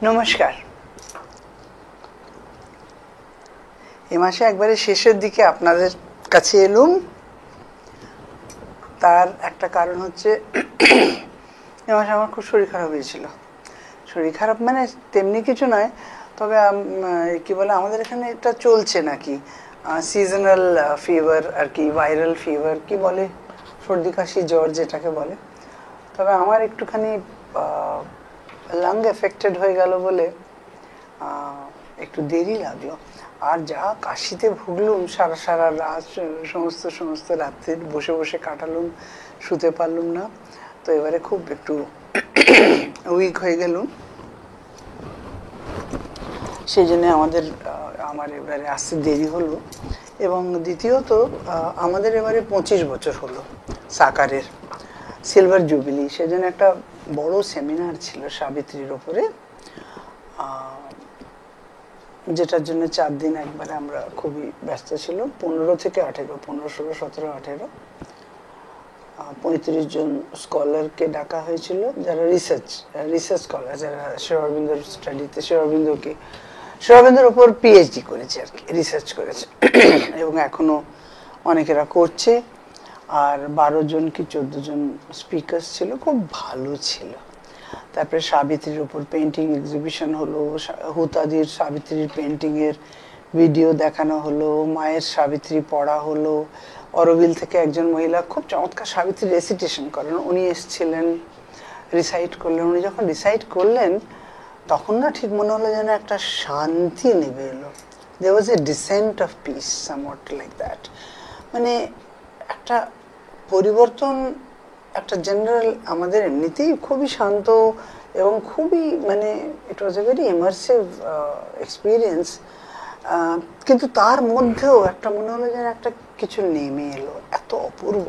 নমস্কার। এই মাসে একবারে শেষের দিকে আপনাদের কাছে এলুম। তার একটা কারণ হচ্ছে এই মাসে আমার খুব শরীর খারাপ হয়েছিল। শরীর খারাপ মানে তেমনি কিছু নয়, তবে কি বলে আমাদের এখানে এটা চলছে নাকি সিজনাল ফিভার আর কি, ভাইরাল ফিভার কি বলে, সর্দি কাশি জ্বর যেটাকে বলে। তবে আমার একটুখানি লাং এফেক্টেড হয়ে গেল বলে একটু দেরি লাগলো। আর যা কাশিতে ভুগলুম, সারা সারা রাত সমস্ত রাত্রে বসে বসে কাটালুম, শুতে পারলুম না। তো এবারে খুব একটু উইক হয়ে গেলুম। সেই জন্য আমার এবারে আসতে দেরি হলো। এবং দ্বিতীয়ত আমাদের এবারে 25 বছর হলো সাকারের সিলভার জুবিলি। সেজন্য একটা বড় সেমিনার ছিল সাবিত্রীর ওপরে, যেটার জন্য 4 দিন একবারে আমরা খুবই ব্যস্ত ছিল। 15 থেকে 18, 15, 16, 17, 18 35 জন স্কলারকে ডাকা হয়েছিল, যারা রিসার্চ স্কলার, যারা শ্রী অরবিন্দর স্টাডিতে শ্রী অরবিন্দর উপর পিএইচডি করেছে আর কি, রিসার্চ করেছে এবং এখনো অনেকেরা করছে। আর 12 জন কি 14 জন স্পিকার্স ছিল, খুব ভালো ছিল। তারপরে সাবিত্রীর উপর পেন্টিং এক্সিবিশন হলো, হুতাদির সাবিত্রীর পেন্টিংয়ের ভিডিও দেখানো হলো, মায়ের সাবিত্রী পড়া হলো। অরোভিল থেকে একজন মহিলা খুব চমৎকার সাবিত্রী রেসিটেশন করেন, উনি এসেছিলেন, রিসাইট করলেন। উনি যখন রিসাইট করলেন তখন না ঠিক মনে হলো যেন একটা শান্তি নেমে এলো। there was a descent of peace, somewhat like that. মানে একটা পরিবর্তন, একটা জেনারেল, আমাদের এমনিতেই খুবই শান্ত এবং খুবই মানে ইট ওয়াজ এ ভেরি ইমার্সিভ এক্সপিরিয়েন্স। কিন্তু তার মধ্যেও একটা মনে হলো যেন একটা কিছু নেমে এলো, এত অপূর্ব।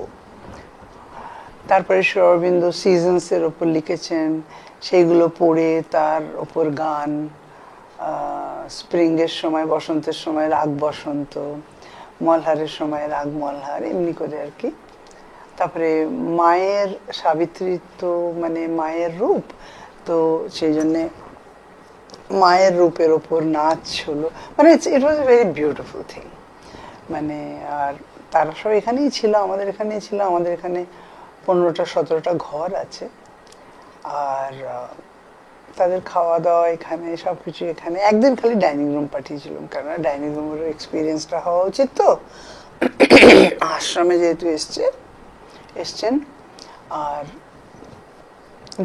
তারপরে শ্রী অরবিন্দ সিজনসের ওপর লিখেছেন, সেইগুলো পড়ে তার ওপর গান, স্প্রিংয়ের সময়, বসন্তের সময় রাগ বসন্ত, মলহারের সময় রাগ মলহার, এমনি করে আর কি। তারপরে মায়ের সাবিত্রী তো মানে মায়ের রূপ, তো সেই জন্যে মায়ের রূপের ওপর নাচ হলো। মানে ইট ওয়াজ এ ভেরি বিউটিফুল থিং। মানে আর তারা সব এখানেই ছিল, আমাদের এখানেই ছিল। আমাদের এখানে 15টা 17টা ঘর আছে। আর তাদের খাওয়া দাওয়া এখানে, সব কিছু এখানে। একদিন খালি ডাইনিং রুম পাঠিয়েছিলাম, কারণ ডাইনিং রুমের এক্সপিরিয়েন্সটা হওয়া উচিত। তো আশ্রমে যেহেতু এসছেন, আর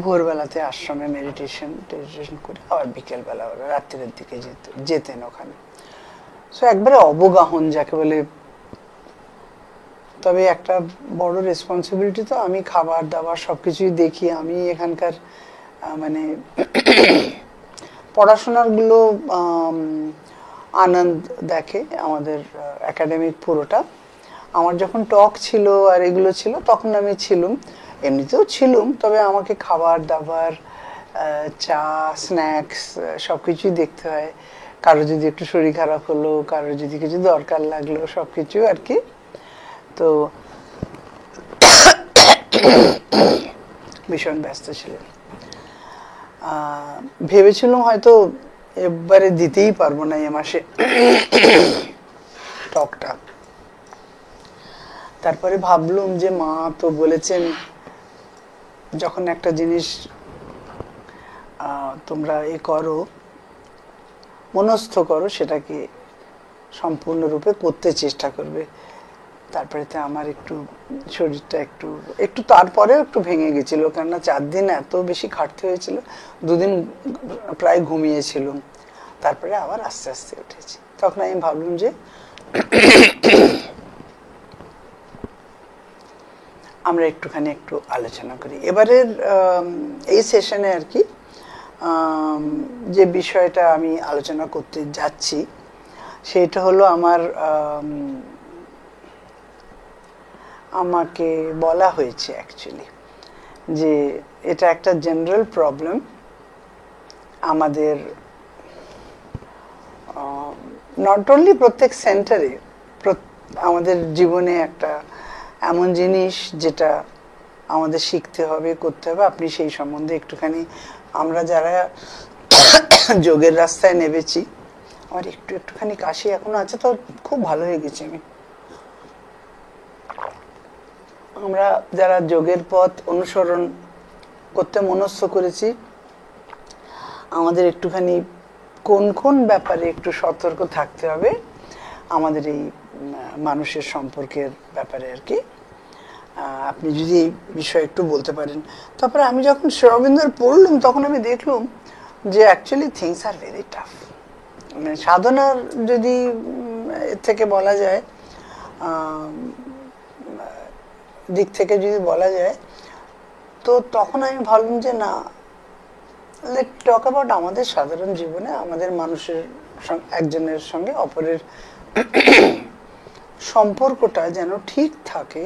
ভোরবেলাতে আশ্রমে মেডিটেশন করে আবার বিকেলবেলা ওরা রাত্রের দিকে যেতেন ওখানে। সো একবারে অবগাহন যাকে বলে। তবে একটা বড় রেসপন্সিবিলিটি, তো আমি খাবার দাবার সবকিছুই দেখি। আমি এখানকার মানে পড়াশোনারগুলো আনন্দ দেখে, আমাদের একাডেমিক পুরোটা। আমার যখন টক ছিল আর এগুলো ছিল তখন আমি ছিলাম, এমনিতেও ছিলাম। তবে আমাকে খাবার দাবার, চা, স্ন্যাক্স সব কিছুই দেখতে হয়। কারো যদি একটু শরীর খারাপ হলো, কারো যদি কিছু দরকার লাগলো, সব কিছু আর কি। তো ভীষণ ব্যস্ত ছিলেন। ভেবেছিলাম হয়তো এবারে দিতেই পারবো না এ মাসে টকটা। তারপরে ভাবলুম যে মা তো বলেছেন, যখন একটা জিনিস তোমরা করো, মনস্থ করো, সেটাকে সম্পূর্ণরূপে করতে চেষ্টা করবে। তারপরে তো আমার একটু শরীরটা একটু তারপরেও একটু ভেঙে গেছিল, কেননা 4 দিন এত বেশি খাটতে হয়েছিল। 2 দিন প্রায় ঘুমিয়েছিলাম, তারপরে আবার আস্তে আস্তে উঠেছি। তখন আমি ভাবলাম যে আমরা একটু আলোচনা করি এবারের এই সেশনে আর কি। যে বিষয়টা আমি আলোচনা করতে যাচ্ছি সেটা হলো আমাকে বলা হয়েছে অ্যাকচুয়ালি যে এটা একটা জেনারেল প্রবলেম আমাদের, নট অনলি প্রত্যেক সেন্টারে, আমাদের জীবনে একটা এমন জিনিস যেটা আমাদের শিখতে হবে, করতে হবে। আপনি সেই সম্বন্ধে একটুখানি, আমরা যারা যোগের রাস্তায় নেমেছি। আমার একটুখানি কাশি এখনো আছে, তো খুব ভালো হয়ে গেছি আমি। আমরা যারা যোগের পথ অনুসরণ করতে মনস্থ করেছি, আমাদের একটুখানি কোন কোন ব্যাপারে একটু সতর্ক থাকতে হবে আমাদের এই মানুষের সম্পর্কের ব্যাপারে আর কি। আপনি যদি এই বিষয়ে একটু বলতে পারেন। তারপরে আমি যখন শ্রী অরবিন্দর পড়লাম, তখন আমি দেখলাম যে actually things are very tough. মানে সাধনার যদি এর থেকে বলা যায়, দিক থেকে যদি বলা যায়, তো তখন আমি ভাবলাম যে না, লেট টক অ্যাবাউট আমাদের সাধারণ জীবনে আমাদের মানুষের একজনের সঙ্গে অপরের সম্পর্কটা যেন ঠিক থাকে,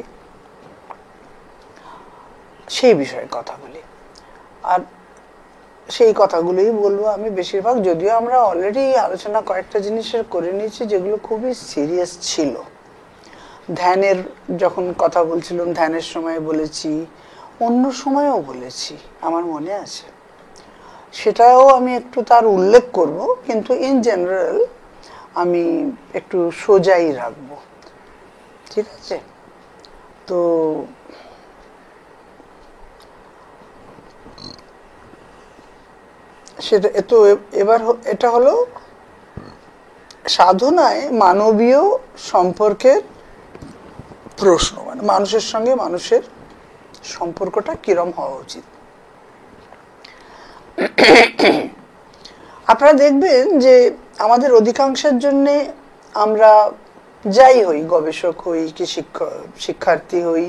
সেই বিষয়ে কথা বলি। আর সেই কথাগুলোই বলবো আমি বেশিরভাগ, যদিও আমরা অলরেডি আলোচনা কয়েকটা জিনিসের করে নিয়েছি যেগুলো খুবই সিরিয়াস ছিল। ধ্যানের যখন কথা বলছিলাম, ধ্যানের সময় বলেছি, অন্য সময়ও বলেছি, আমার মনে আছে। সেটাও আমি একটু তার উল্লেখ করব, কিন্তু ইন জেনারেল আমি একটু সোজাই রাখবো, ঠিক আছে? তো সেটা তো এবার এটা হলো সাধনায় মানবীয় সম্পর্কের প্রশ্ন, মানে মানুষের সঙ্গে মানুষের সম্পর্কটা কিরম হওয়া উচিত। আপনারা দেখবেন যে আমাদের অধিকাংশের জন্য আমরা যাই হই, গবেষক হই কি শিক্ষার্থী হই,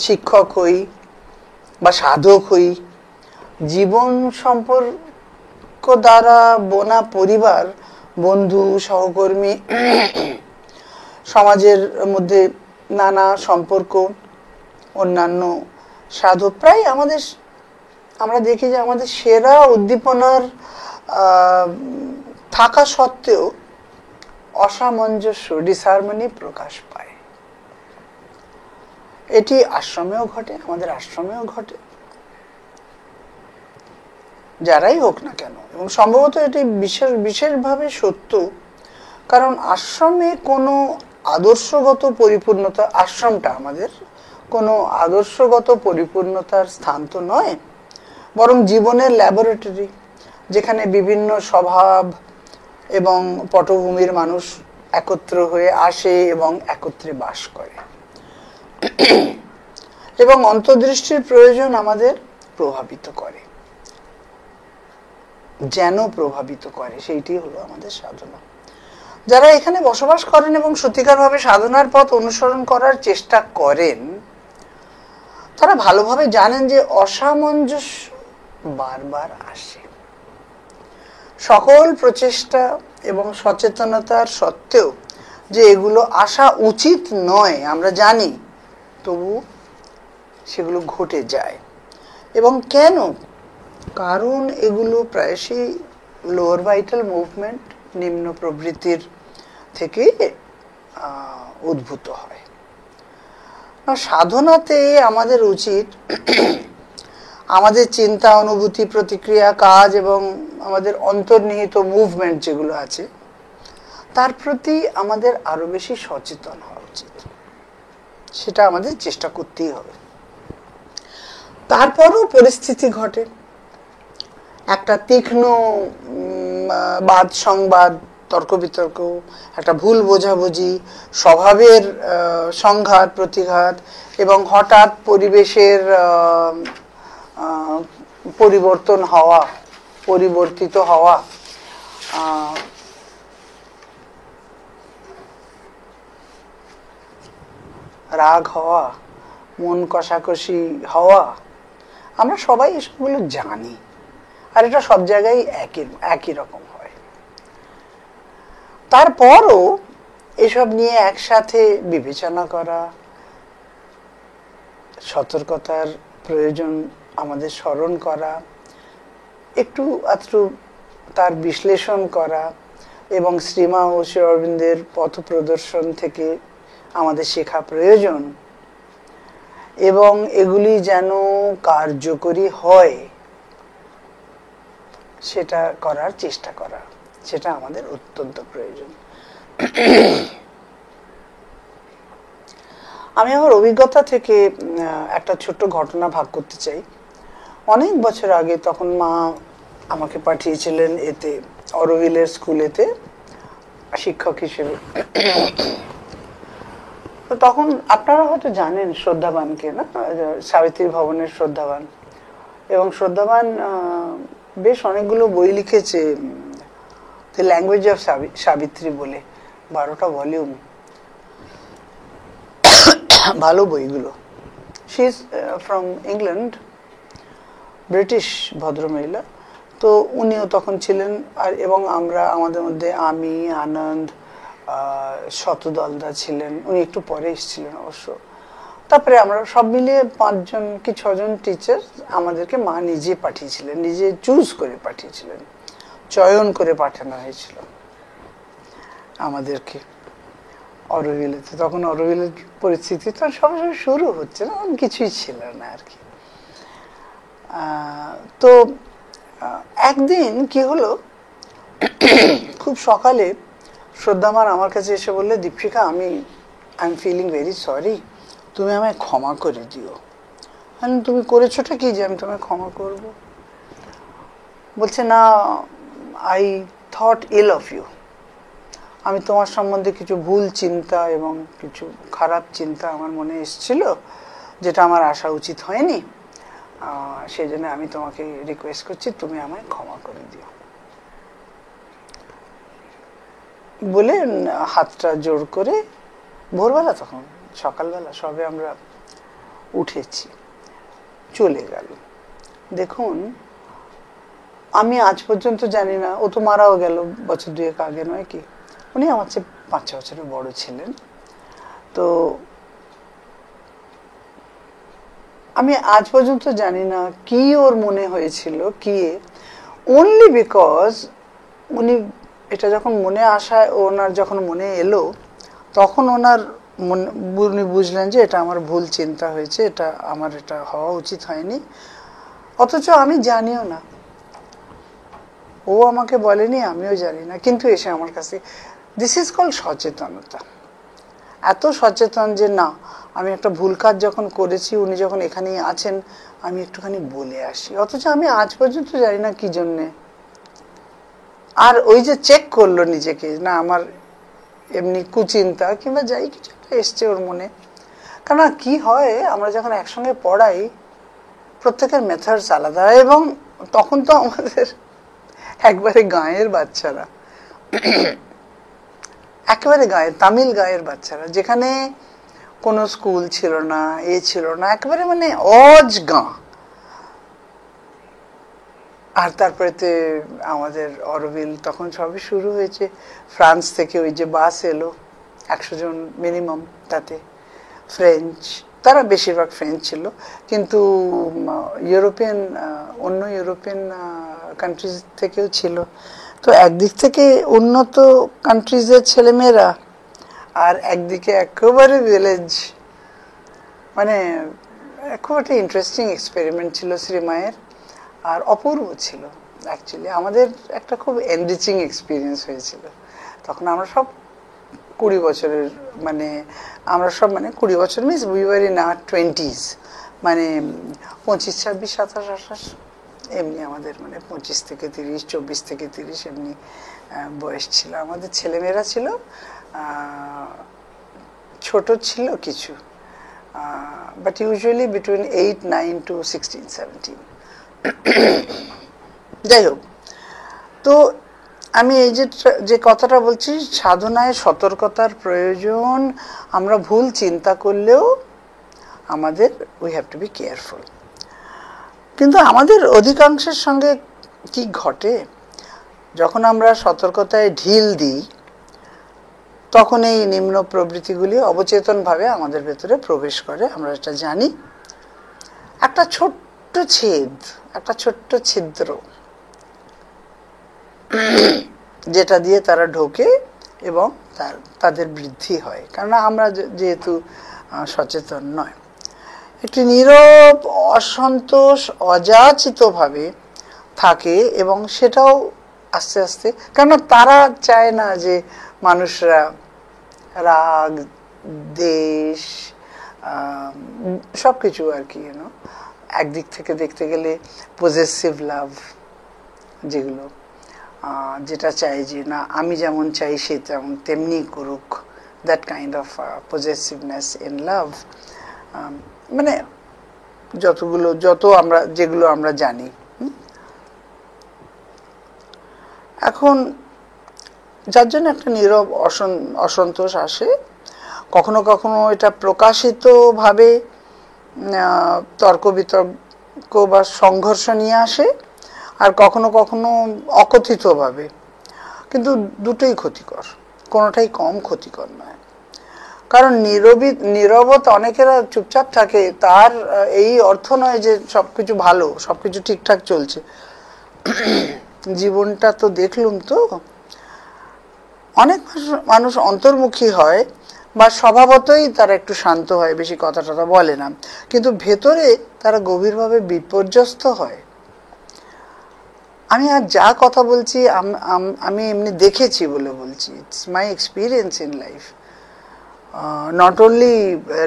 শিক্ষক হই বা সাধক হই, জীবন সম্পর্ক দ্বারা বোনা পরিবার, বন্ধু, সহকর্মী, সমাজের মধ্যে নানা সম্পর্ক, অন্যান্য সাধক, প্রায় আমরা দেখি যে আমাদের সেরা উদ্দীপনার থাকা সত্ত্বেও অসামঞ্জস্য, ডিসহারমনি প্রকাশ পায়। এটি আশ্রমেও ঘটে, আমাদের আশ্রমেও ঘটে, যারাই হোক না কেন। এবং সম্ভবত এটি বিশেষভাবে সত্য, কারণ আশ্রমে কোনো আদর্শগত পরিপূর্ণতা, আশ্রমটা আমাদের কোনো আদর্শগত পরিপূর্ণতার স্থান তো নয়, বরং জীবনের ল্যাবরেটরি, যেখানে বিভিন্ন স্বভাব এবং পটভূমির মানুষ একত্র হয়ে আসে এবং একত্রে বাস করে, এবং অন্তর্দৃষ্টির প্রয়োজন আমাদের প্রভাবিত করে, যেন প্রভাবিত করে, সেইটি হলো আমাদের সাধনা। যারা এখানে বসবাস করেন এবং সত্যিকারভাবে সাধনার পথ অনুসরণ করার চেষ্টা করেন, তারা ভালোভাবে জানেন যে অসামঞ্জস্য বারবার আসে। সকল প্রচেষ্টা এবং সচেতনতার সত্ত্বেও যে এগুলো আসা উচিত নয় আমরা জানি, তবু সেগুলো ঘটে যায়। এবং কেন? কারণ এগুলো প্রায়শই লোয়ার ভাইটাল মুভমেন্ট, নিম্ন প্রবৃত্তির থেকে উদ্ভূত হয়। সাধনাতে আমাদের উচিত আমাদের চিন্তা, অনুভূতি, প্রতিক্রিয়া, কাজ এবং আমাদের অন্তর্নিহিত মুভমেন্ট যেগুলো আছে, তার প্রতি আমাদের আরো বেশি সচেতন হওয়া উচিত। সেটা আমাদের চেষ্টা করতেই হবে। তারপরও পরিস্থিতি ঘটে, একটা তীক্ষ্ণ বাদ সংবাদ, তর্ক বিতর্ক, একটা ভুল বোঝাবুঝি, স্বভাবের সংঘাত প্রতিঘাত, এবং হঠাৎ পরিবেশের পরিবর্তন হওয়া, পরিবর্তিত হওয়া, রাগ হওয়া, মন কষাকষি হওয়া, আমরা সবাই এসবগুলো জানি। আর এটা সব জায়গায় একই রকম হয়। তারপরও এসব নিয়ে একসাথে বিবেচনা করা, সতর্কতার প্রয়োজন আমাদের স্মরণ করা, একটু আধটু তার বিশ্লেষণ করা, এবং শ্রীমা ও শ্রী অরবিন্দের পথ প্রদর্শন থেকে আমাদের শেখা প্রয়োজন। এবং এগুলি যেন কার্যকরী হয়, সেটা করার চেষ্টা করা, সেটা আমাদের অত্যন্ত প্রয়োজন। আমি আমার অভিজ্ঞতা থেকে একটা ছোট্ট ঘটনা ভাগ করতে চাই। অনেক বছর আগে, তখন মা আমাকে পাঠিয়েছিলেন এতে অরোভিলের স্কুলেতে শিক্ষক হিসেবে। তো তখন আপনারা হয়তো জানেন শ্রদ্ধাবানকে, না? সাবিত্রী ভবনের শ্রদ্ধাবান। এবং শ্রদ্ধাবান বেশ অনেকগুলো বই লিখেছে, দ্য ল্যাঙ্গুয়েজ অফ সাবিত্রী বলে, 12টা ভলিউম, ভালো বইগুলো। She is from England, British ভদ্রমহিলা। তো উনিও তখন ছিলেন। আর এবং আমরা, আমাদের মধ্যে আমি, আনন্দ, শতদলদা ছিলেন, উনি একটু পরে এসেছিলেন অবশ্য। তারপরে আমরা সব মিলিয়ে 5 জন কি 6 জন টিচার আমাদেরকে মা নিজে পাঠিয়েছিলেন, নিজে চুজ করে পাঠিয়েছিলেন, চয়ন করে পাঠানো হয়েছিল আমাদেরকে অরোভিলেতে। তখন অরোভিলের পরিস্থিতি তো সবাই শুরু হচ্ছে না, কিছুই ছিল না আর কি। তো একদিন কি হলো, খুব সকালে শ্রদ্ধামান আমার কাছে এসে বললে, Dipshikha, I am feeling very sorry, তুমি আমায় ক্ষমা করে দিও। তুমি করেছোটা কি যে আমি তোমায় ক্ষমা করব? বলছে, না, I thought ill of you. আমি তোমার সম্বন্ধে কিছু ভুল চিন্তা এবং কিছু খারাপ চিন্তা আমার মনে এসেছিল, যেটা আমার আসা উচিত হয়নি। সেই জন্য আমি তোমাকে রিকোয়েস্ট করছি, তুমি আমায় ক্ষমা করে দিও বলে হাতটা জোর করে, ভোরবেলা, তখন সকালবেলা সবে আমরা উঠেছি, চলে গেল। দেখুন, আমি আজ পর্যন্ত জানি না, ও তো মারাও গেল বছর 2 আগে, নয় কি? উনি আমার চেয়ে 5-6 বছরের বড় ছিলেন। তো আমি আজ পর্যন্ত জানি না কি ওর মনে হয়েছিল, কি, অনলি বিকজ উনি এটা যখন মনে আসায়, ওনার যখন মনে এলো, তখন উনি বুঝলেন যে এটা আমার ভুল চিন্তা হয়েছে, এটা আমার, এটা হওয়া উচিত হয়নি। অথচ আমি জানিও না, ও আমাকে বলেনি, আমিও জানি না, কিন্তু এসে আমার কাছে, দিস ইজ কল্ড সচেতনতা। এত সচেতন যে না, আমি একটা ভুল কাজ যখন করেছি, উনি যখন এখানেই আছেন, আমি একটুখানি বলে আসি। অথচ আমি আজ পর্যন্ত জানি না কি জন্যে। আর ওই যে চেক করলো নিজেকে, না আমার এমনি কুচিন্তা কিংবা যাই কিছু একটা এসছে ওর মনে। কারণ কি হয়, আমরা যখন একসঙ্গে পড়াই, প্রত্যেকের মেথডস আলাদা। এবং তখন তো আমাদের একবারে গাঁয়ের বাচ্চারা, একেবারে গাঁয়ের, তামিল গাঁয়ের বাচ্চারা, যেখানে কোনো স্কুল ছিল না, ছিল না, একেবারে মানে অজ গাঁ। আর তারপরেতে আমাদের অরোভিল তখন সবই শুরু হয়েছে। ফ্রান্স থেকে ওই যে বাস এলো, 100 জন মিনিমাম, তাতে ফ্রেঞ্চ, তারা বেশিরভাগ ফ্রেঞ্চ ছিল, কিন্তু ইউরোপিয়ান, অন্য ইউরোপিয়ান কান্ট্রিজ থেকেও ছিল। তো একদিক থেকে উন্নত কান্ট্রিজের ছেলেমেয়েরা, আর একদিকে একেবারে ভিলেজ, মানে খুব একটা ইন্টারেস্টিং এক্সপেরিমেন্ট ছিল শ্রীমায়ের, আর অপূর্ব ছিল অ্যাকচুয়ালি। আমাদের একটা খুব এনরিচিং এক্সপিরিয়েন্স হয়েছিল। তখন আমরা সব 20 বছরের, মানে আমরা সব, মানে 20 বছর means we were in our 20s, মানে 25, 26, 27, 28 এমনি আমাদের, মানে 25 থেকে 30, 24 থেকে 30 এমনি বয়স ছিল। আমাদের ছেলেমেয়েরা ছিল, ছোট ছিল কিছু, বাট ইউজুয়ালি বিটুইন 8, 9 to 16, 17। যাই হোক, তো আমি এই যে কথাটা বলছি, সাধনায় সতর্কতার প্রয়োজন। আমরা ভুল চিন্তা করলেও আমাদের, we have to be careful. কিন্তু আমাদের অধিকাংশের সঙ্গে কি ঘটে, যখন আমরা সতর্কতায় ঢিল দিই, তখন এই নিম্ন প্রবৃত্তিগুলি অবচেতনভাবে আমাদের ভেতরে প্রবেশ করে। আমরা এটা জানি। একটা ছোট্ট ছেদ, একটা ছোট্ট ছিদ্র, যেটা দিয়ে তারা ঢোকে এবং তাদের বৃদ্ধি হয়। কারণ আমরা যেহেতু সচেতন নয়, একটি নীরব অসন্তোষ অযাচিতভাবে থাকে এবং সেটাও আস্তে আস্তে, কেননা তারা চায় না যে মানুষরা রাগ, দেশ, সবকিছু আর কি একদিক থেকে দেখতে গেলে পজেসিভ লাভ, যেগুলো যেটা চাই যে না আমি যেমন চাই সে তেমনি করুক, that kind of possessiveness in love, মানে যেগুলো আমরা জানি। এখন যার জন্য একটা নীরব অসন্তোষ আসে, কখনো কখনো এটা প্রকাশিত ভাবে তর্ক বিতর্ক বা সংঘর্ষ নিয়ে আসে, আর কখনো কখনো অকথিত ভাবে, কিন্তু দুটোই ক্ষতিকর, কোনোটাই কম ক্ষতিকর নয়। কারণ নীরবতা, অনেকেরা চুপচাপ থাকে, তার এই অর্থ নয় যে সবকিছু ভালো, সবকিছু ঠিকঠাক চলছে। জীবনটা তো দেখলুম, তো অনেক মানুষ অন্তর্মুখী হয় বা স্বভাবতই তারা একটু শান্ত হয়, বেশি কথা টথা বলে না, কিন্তু ভেতরে তারা গভীরভাবে বিপর্যস্ত হয়। আমি আর যা কথা বলছি আমি এমনি দেখেছি বলে বলছি, it's my experience in life, not only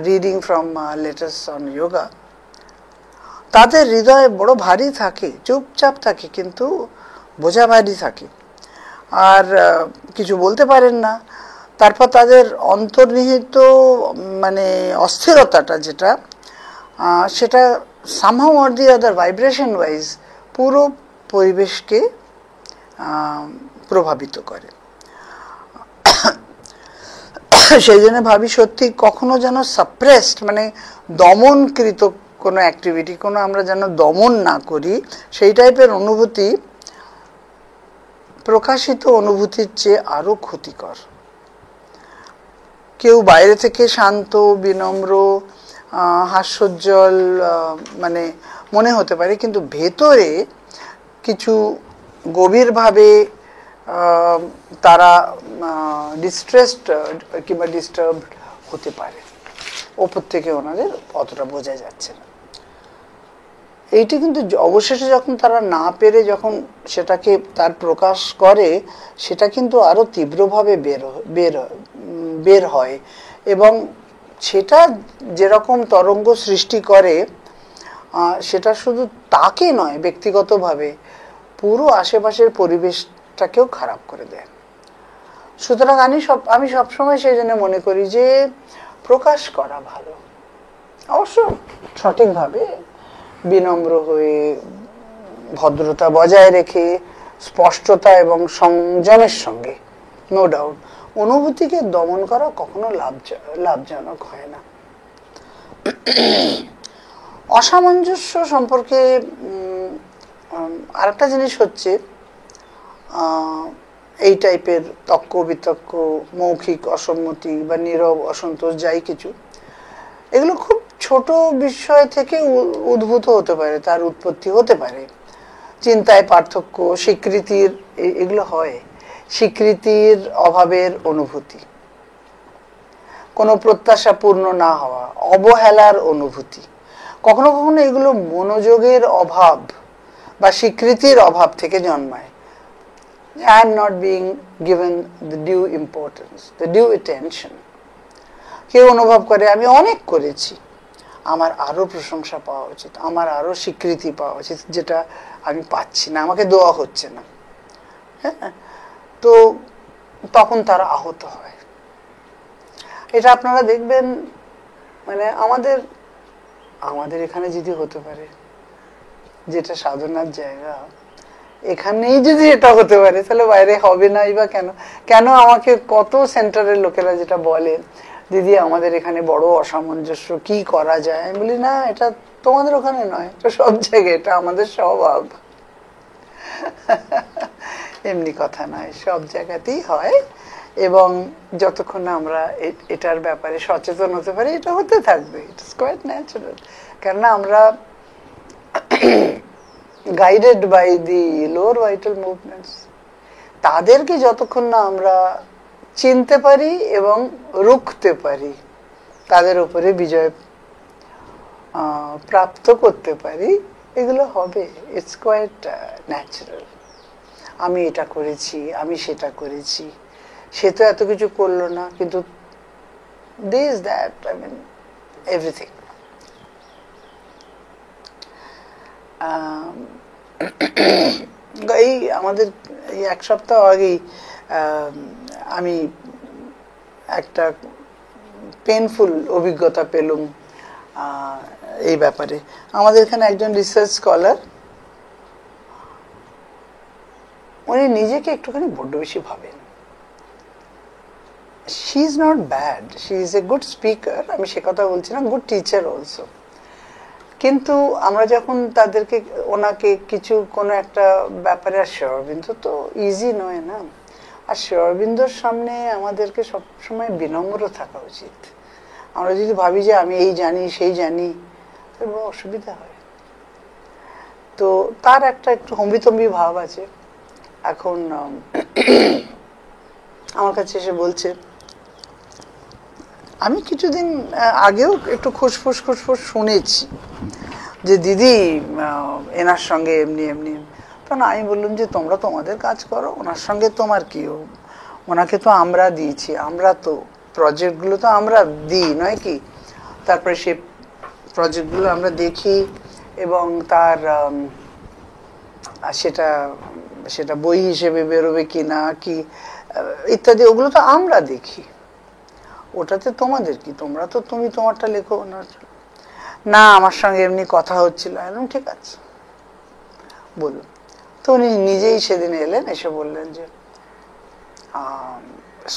reading from letters on yoga. তাদের হৃদয় বড় ভারী থাকে, চুপচাপ থাকে, কিন্তু বোঝা ভারী থাকে, আর কিছু বলতে পারেন না। তারপর তাদের অন্তর্নিহিত মানে অস্থিরতাটা যেটা, সেটা somehow or the other vibration wise পুরো পরিবেশকে প্রভাবিত করে। সেই জন্য ভাবি সত্যি কখনো যেন সাপ্রেসড, মানে দমনকৃত কোনো অ্যাক্টিভিটি, কোনো আমরা যেন দমন না করি, সেই টাইপের অনুভূতি প্রকাশিত অনুভূতির চেয়ে আরো ক্ষতিকর। কেউ বাইরে থেকে শান্ত, বিনম্র, হাস্যোজ্জ্বল মানে মনে হতে পারে, কিন্তু ভেতরে কিছু গভীরভাবে তারা ডিস্ট্রেসড কিংবা ডিস্টার্বড হতে পারে, ওপর থেকে ওনাদের অতটা বোঝা যাচ্ছে না। এইটি কিন্তু অবশেষে যখন তারা না পেরে যখন সেটাকে তার প্রকাশ করে, সেটা কিন্তু আরো তীব্রভাবে বের হয়, এবং সেটা যেরকম তরঙ্গ সৃষ্টি করে, সেটা শুধু তাকে নয়, ব্যক্তিগতভাবে পুরো আশেপাশের পরিবেশটাকেও খারাপ করে দেয়। সুতরাং আমি সবসময় সেই জন্য মনে করি যে প্রকাশ করা ভালো, অবশ্য সঠিকভাবে, বিনম্র হয়ে, ভদ্রতা বজায় রেখে, স্পষ্টতা এবং সংযমের সঙ্গে, নো ডাউট। অনুভূতিকে দমন করা কখনো লাভজনক হয় না। অসামঞ্জস্য সম্পর্কে আরেকটা জিনিস হচ্ছে, এই টাইপের তর্ক বিতর্ক, মৌখিক অসম্মতি বা নীরব অসন্তোষ, যাই কিছু, এগুলো খুব ছোট বিষয় থেকে উদ্ভূত হতে পারে, তার উৎপত্তি হতে পারে। চিন্তায় পার্থক্য, স্বীকৃতির, এগুলো হয়, স্বীকৃতির অভাবের অনুভূতি, কোনো প্রত্যাশা পূর্ণ না হওয়া, অবহেলার অনুভূতি, কখনো কখনো এগুলো মনোযোগের অভাব বা স্বীকৃতির অভাব থেকে জন্মায়। I am not being given the due importance, the due attention. কেউ অনুভব করে আমি অনেক করেছি, আমার আরো প্রশংসা পাওয়া উচিত, আমার আরো স্বীকৃতি পাওয়া উচিত, যেটা আমি পাচ্ছি না, আমাকে দেওয়া হচ্ছে না। হ্যাঁ, তো তখন তারা আহত হয়। এটা আপনারা দেখবেন, মানে আমাদের এখানে যদি হতে পারে, যেটা সাধনার জায়গা, এখানেই যদি এটা হতে পারে, তাহলে বাইরে হবে নাই বা কেন? কেন আমাকে কত সেন্টারের লোকেরা যেটা বলে, দিদি আমাদের এখানে বড় অসামঞ্জস্য, কি করা যায়? আমি বলি না, এটা তোমাদের ওখানে নয়, এটা সব জায়গায়, এটা আমাদের স্বভাব। এমনি কথা নয়, সব জায়গাতেই হয়, এবং যতক্ষণ না আমরা এটার ব্যাপারে সচেতন হতে পারি, এটা হতে থাকবে। ইটস কোয়াইট ন্যাচারাল, কেননা আমরা guided by the lower vital movements, তাদেরকে যতক্ষণ না আমরা চিনতে পারি এবং রুখতে পারি, তাদের উপরে বিজয় প্রাপ্ত করতে পারি এগুলো হবে, ইটস কোয়াইট ন্যাচারাল। আমি এটা করেছি, আমি সেটা করেছি, সে তো এত কিছু করলো না, কিন্তু this that, I mean everything. এই আমাদের এই এক সপ্তাহ আগেই আমি একটা পেনফুল অভিজ্ঞতা পেলাম এই ব্যাপারে। আমাদের এখানে একজন রিসার্চ স্কলার, উনি নিজেকে একটুখানি বড্ড বেশি ভাবেন। She is not bad, she is a good speaker, আমি সে কথা বলছি না, গুড টিচার অলসো। কিন্তু আমরা যখন তাদেরকে, ওনাকে কিছু কোনো একটা ব্যাপারে, আর শেরবিন্দু তো ইজি নয় না, আর শেরবিন্দুর সামনে আমাদেরকে সবসময় বিনম্র থাকা উচিত। আমরা যদি ভাবি যে আমি এই জানি সেই জানি, তাহলে বড় অসুবিধা হয়। তো তার একটা একটু হম্বিতম্বি ভাব আছে। এখন আমার কাছে এসে বলছে, আমি কিছুদিন আগেও একটু খুসফুস শুনেছি যে দিদি এনার সঙ্গে এমনি এমনি। তখন আমি বললাম যে তোমরা তোমাদের কাজ করো, ওনার সঙ্গে তোমার কি, ওনাকে তো আমরা দিয়েছি, আমরা তো প্রজেক্টগুলো তো আমরা দিই নয় কি, তারপরে সে প্রজেক্টগুলো আমরা দেখি এবং তার সেটা সেটা বই হিসেবে বেরোবে কি না কি ইত্যাদি, ওগুলো তো আমরা দেখি, ওটাতে তোমাদের কি, তোমরা তো তুমি তোমারটা লেখো। না আমার সঙ্গে এমনি কথা হচ্ছিল, একদম ঠিক আছে বলুন। তো উনি নিজেই সেদিন এলেন, এসে বললেন যে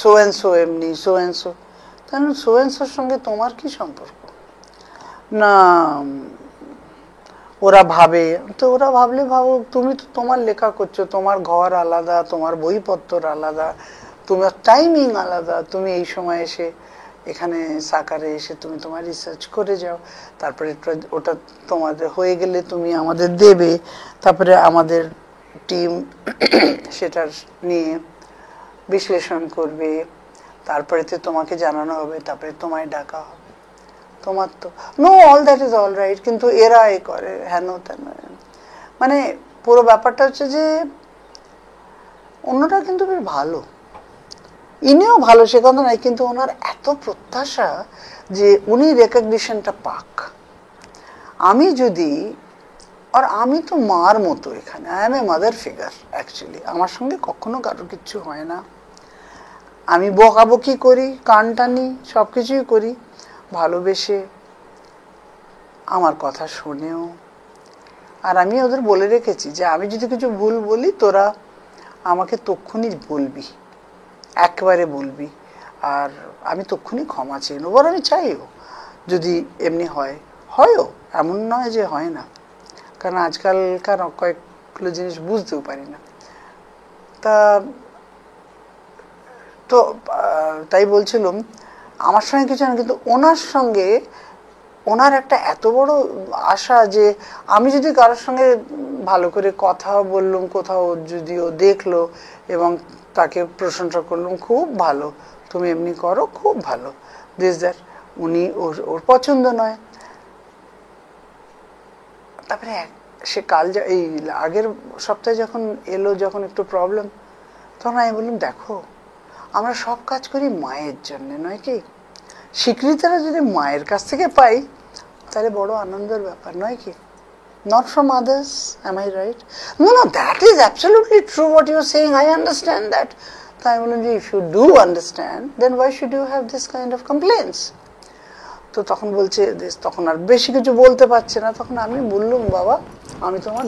সো অ্যান্ড সো এমনি, সো অ্যান্ড সো। তাহলে সো অ্যান্ড সোর সঙ্গে তোমার কি সম্পর্ক? না ওরা ভাবে, তো ওরা ভাবলে ভাবো, তুমি তো তোমার লেখা করছো, তোমার ঘর আলাদা, তোমার বইপত্র আলাদা, তোমার টাইমিং আলাদা, তুমি এই সময় এসে এখানে সাকারে এসে তুমি তোমার রিসার্চ করে যাও, তারপরে ওটা তোমাদের হয়ে গেলে তুমি আমাদের দেবে, তারপরে আমাদের টিম সেটার নিয়ে বিশ্লেষণ করবে, তারপরে তো তোমাকে জানানো হবে, তারপরে তোমায় ডাকা হবে। তোমার তো no, all that is all right, কিন্তু এরা এ করে হেন তেন। মানে পুরো ব্যাপারটা হচ্ছে যে অন্যটা কিন্তু বেশ ভালো, ইনিও ভালো সে কথা নাই, কিন্তু ওনার এত প্রত্যাশা যে উনি রেকগনিশনটা পাক। আমি যদি, আর আমি তো মার মতো এখানে, I M a mother figure actually, আমার সঙ্গে কখনো কারো কিচ্ছু হয় না, আমি বকাবকি করি, কান টানি, সব কিছুই করি, ভালোবেসে আমার কথা শোনেও। আর আমি ওদের বলে রেখেছি যে আমি যদি কিছু ভুল বলি তোরা আমাকে তক্ষুনি বলবি, একবারে বলবি, আর আমি তক্ষুনি ক্ষমা চেয়ে নেবো, আর আমি চাইও যদি এমনি হয়ও, এমন নয় যে হয় না, কারণ আজকালকার কয়েকগুলো জিনিস বুঝতেও পারি না। তা তো তাই বলছিলাম, আমার সঙ্গে কিছু না, কিন্তু ওনার সঙ্গে ওনার একটা এত বড় আশা যে আমি যদি কারোর সঙ্গে ভালো করে কথা বললাম, কোথাও যদি ও দেখলো এবং তাকে প্রশংসা করলাম, খুব ভালো, তুমি এমনি করো, খুব ভালো, দিস দ্যাট, উনি ওর পছন্দ নয়। তারপরে সে কাল এই আগের সপ্তাহে যখন এলো, যখন একটু প্রবলেম, তখন আমি বললাম দেখো আমরা সব কাজ করি মায়ের জন্য, নয় কি? স্বীকৃতিটা যদি মায়ের কাছ থেকে পাই তাহলে বড় আনন্দের ব্যাপার, নয় কি? Not from others, am I right? No, that is absolutely true what you are saying, I understand that. তাই বললাম যে if you do understand, then why should you have this kind of complaints? তো তখন বলছে, তখন আর বেশি কিছু বলতে পারছে না, তখন আমি বললাম বাবা আমি তোমার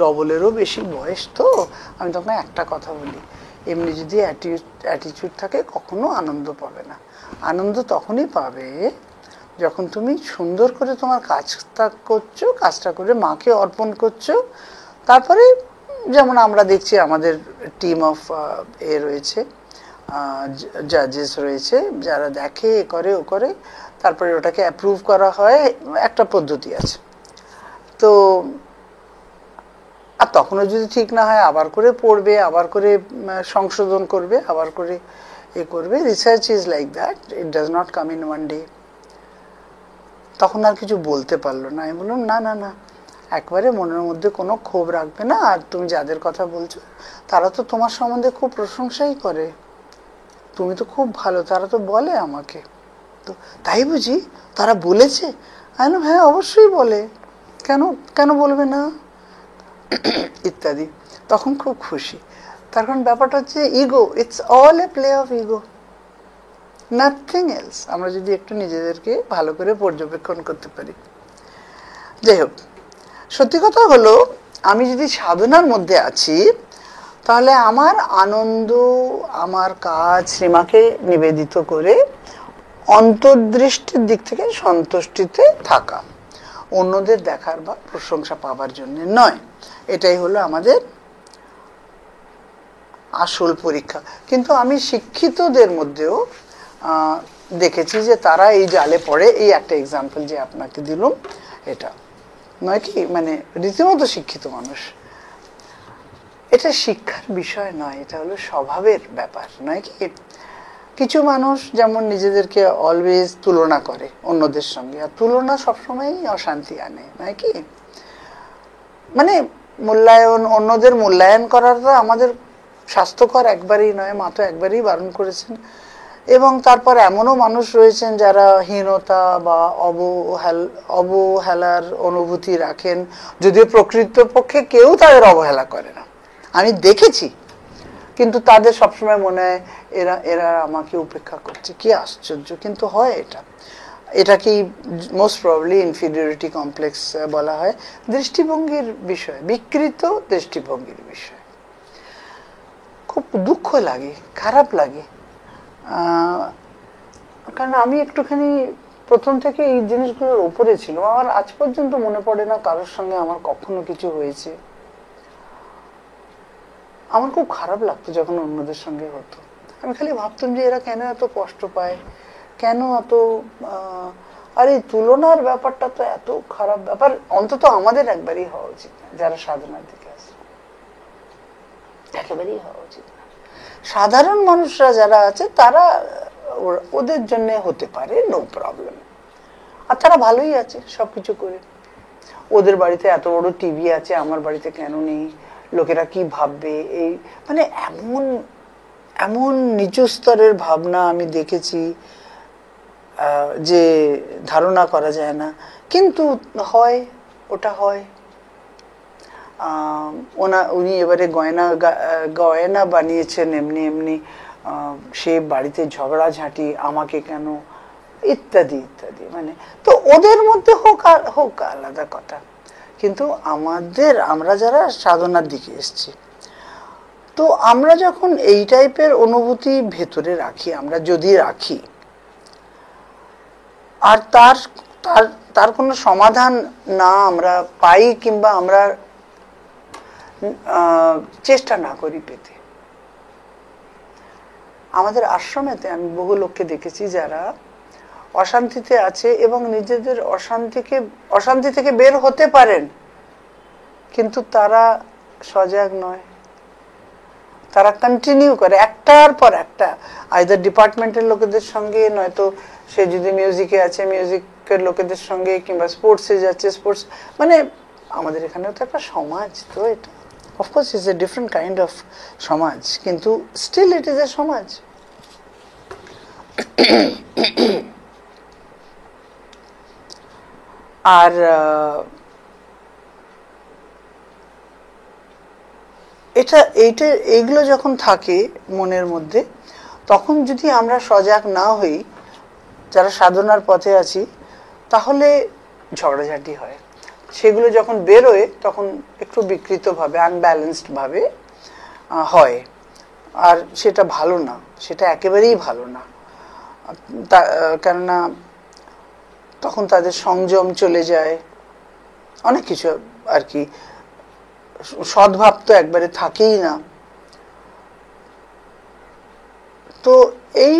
ডবলেরও বেশি বয়স, তো আমি তখন একটা কথা বলি, এমনি যদি অ্যাটিটিউড থাকে কখনো আনন্দ পাবে না। আনন্দ তখনই পাবে যখন তুমি সুন্দর করে তোমার কাজটা করছো, কাজটা করে মাকে অর্পণ করছো, তারপরে যেমন আমরা দেখছি আমাদের টিম অফ রয়েছে, জাজেস রয়েছে, যারা দেখে এ করে ও করে, তারপরে ওটাকে অ্যাপ্রুভ করা হয়, একটা পদ্ধতি আছে। তো আর তখনও যদি ঠিক না হয় আবার করে পড়বে, আবার করে সংশোধন করবে, আবার করে এ করবে। Research is like that, it does not come in one day. তখন আর কিছু বলতে পারলো না। আমি বললাম না না না, একবারে মনের মধ্যে কোনো ক্ষোভ রাখবে না। আর তুমি যাদের কথা বলছো তারা তো তোমার সম্বন্ধে খুব প্রশংসাই করে, তুমি তো খুব ভালো, তারা তো বলে আমাকে। তো তাই বুঝি তারা বলেছে? হ্যাঁ অবশ্যই বলে, কেন কেন বলবে না, ইত্যাদি। তখন খুব খুশি। তার কারণ ব্যাপারটা হচ্ছে ego, it's all A play of ego, nothing else. আমরা যদি একটু নিজেদেরকে ভালো করে পর্যবেক্ষণ করতে পারি। যাই হোক, সত্যি কথা হলো, আমি যদি সাধনার মধ্যে আছি তাহলে আমার আনন্দ, আমার কাজ শ্রীমাকে নিবেদিত করে অন্তর্দৃষ্টির দিক থেকে সন্তুষ্টিতে থাকা, অন্যদের দেখার বা প্রশংসা পাবার জন্য নয়। এটাই হলো আমাদের আসল পরীক্ষা। কিন্তু আমি শিক্ষিতদের মধ্যেও দেখেছি যে তারা এই জালে পড়ে। এই একটা এক্সাম্পল যে আপনাকে দিলাম, এটা নয় কি, মানে রীতিমতো শিক্ষিত মানুষ। এটা শিক্ষার বিষয় নয়, এটা হলো স্বভাবের ব্যাপার, নয় কি? কিছু মানুষ যেমন নিজেদেরকে অলওয়েজ তুলনা করে অন্যদের সঙ্গে, আর তুলনা সবসময় অশান্তি আনে, নয় কি? মানে মূল্যায়ন, অন্যদের মূল্যায়ন করাটা আমাদের স্বাস্থ্যকর একবারই নয়, মা তো একবারই বারণ করেছেন। এবং তারপর এমনও মানুষ রয়েছেন যারা হীনতা বা অবহেলার অনুভূতি রাখেন, যদিও প্রকৃতপক্ষে কেউ তাদের অবহেলা করে না, আমি দেখেছি। কিন্তু তাদের সবসময় মনে হয় এরা এরা আমাকে উপেক্ষা করছে, কি আশ্চর্য। কিন্তু হয় এটা, এটাকেই মোস্ট প্রবাবলি ইনফিরিয়রিটি কমপ্লেক্স বলা হয়। দৃষ্টিভঙ্গির বিষয়, বিকৃত দৃষ্টিভঙ্গির বিষয়। খুব দুঃখ লাগে, খারাপ লাগে। কারণ আমি একটুখানি প্রথম থেকে এই জিনিসগুলোর উপরে ছিলাম। আমার আজ পর্যন্ত মনে পড়ে না কারোর সঙ্গে আমার কখনো কিছু হয়েছে। আমার খুব খারাপ লাগতো যখন অন্যদের সঙ্গে হতো। আমি খালি ভাবতাম যে এরা কেন এত কষ্ট পায়, কেন এত আর এই তুলনার ব্যাপারটা তো এত খারাপ ব্যাপার। অন্তত আমাদের একবারই হওয়া উচিত না, যারা সাধনার দিকে আছে, একেবারেই হওয়া উচিত না। সাধারণ মানুষরা যারা আছে তারা ওদের জন্য হতে পারে, নো প্রবলেম। আর তারা ভালোই আছে সবকিছু করে। ওদের বাড়িতে এত বড় টিভি আছে, আমার বাড়িতে কেন নেই, লোকেরা কি ভাববে, এই মানে এমন এমন নিচু স্তরের ভাবনা আমি দেখেছি যে ধারণা করা যায় না। কিন্তু হয়, ওটা হয়। উনি এবারে গয়না বানিয়েছেন এমনি এমনি, সে বাড়িতে ঝগড়াঝাঁটি, আমাকে কেন, ইত্যাদি ইত্যাদি। মানে তো ওদের মধ্যে হোক আলাদা কথা, কিন্তু আমরা যারা সাধনার দিকে এসছি, তো আমরা যখন এই টাইপের অনুভূতি ভেতরে রাখি, আমরা যদি রাখি, আর তার তার তার কোনো সমাধান না আমরা পাই, কিংবা আমরা চেষ্টা না করি পেতে। আমাদের আশ্রমেতে আমি বহু লোককে দেখেছি যারা অশান্তিতে আছে এবং নিজেদের অশান্তি থেকে বের হতে পারেন, কিন্তু তারা সজাগ নয়। তারা কন্টিনিউ করে একটার পর একটা, আইদার ডিপার্টমেন্টের লোকেদের সঙ্গে, নয়তো সে যদি মিউজিকে আছে মিউজিকের লোকেদের সঙ্গে, কিংবা স্পোর্টসে যাচ্ছে স্পোর্টস। মানে আমাদের এখানেও তো একটা সমাজ, তো এটা of course is a different kind of সমাজ, কিন্তু স্টিল ইট ইজ এ সমাজ। আর এইগুলো যখন থাকে মনের মধ্যে, তখন যদি আমরা সজাগ না হই, যারা সাধনার পথে আছি, তাহলে ঝগড়াঝাটি হয়। সেগুলো যখন বেরোয় তখন একটু বিকৃতভাবে, আনব্যালেন্সড ভাবে হয়। আর সেটা ভালো না, সেটা একেবারেই ভালো না। কেননা তখন তাদের সংযম চলে যায়, অনেক কিছু আর কি, সদ্ভাব তো একবারে থাকেই না। তো এই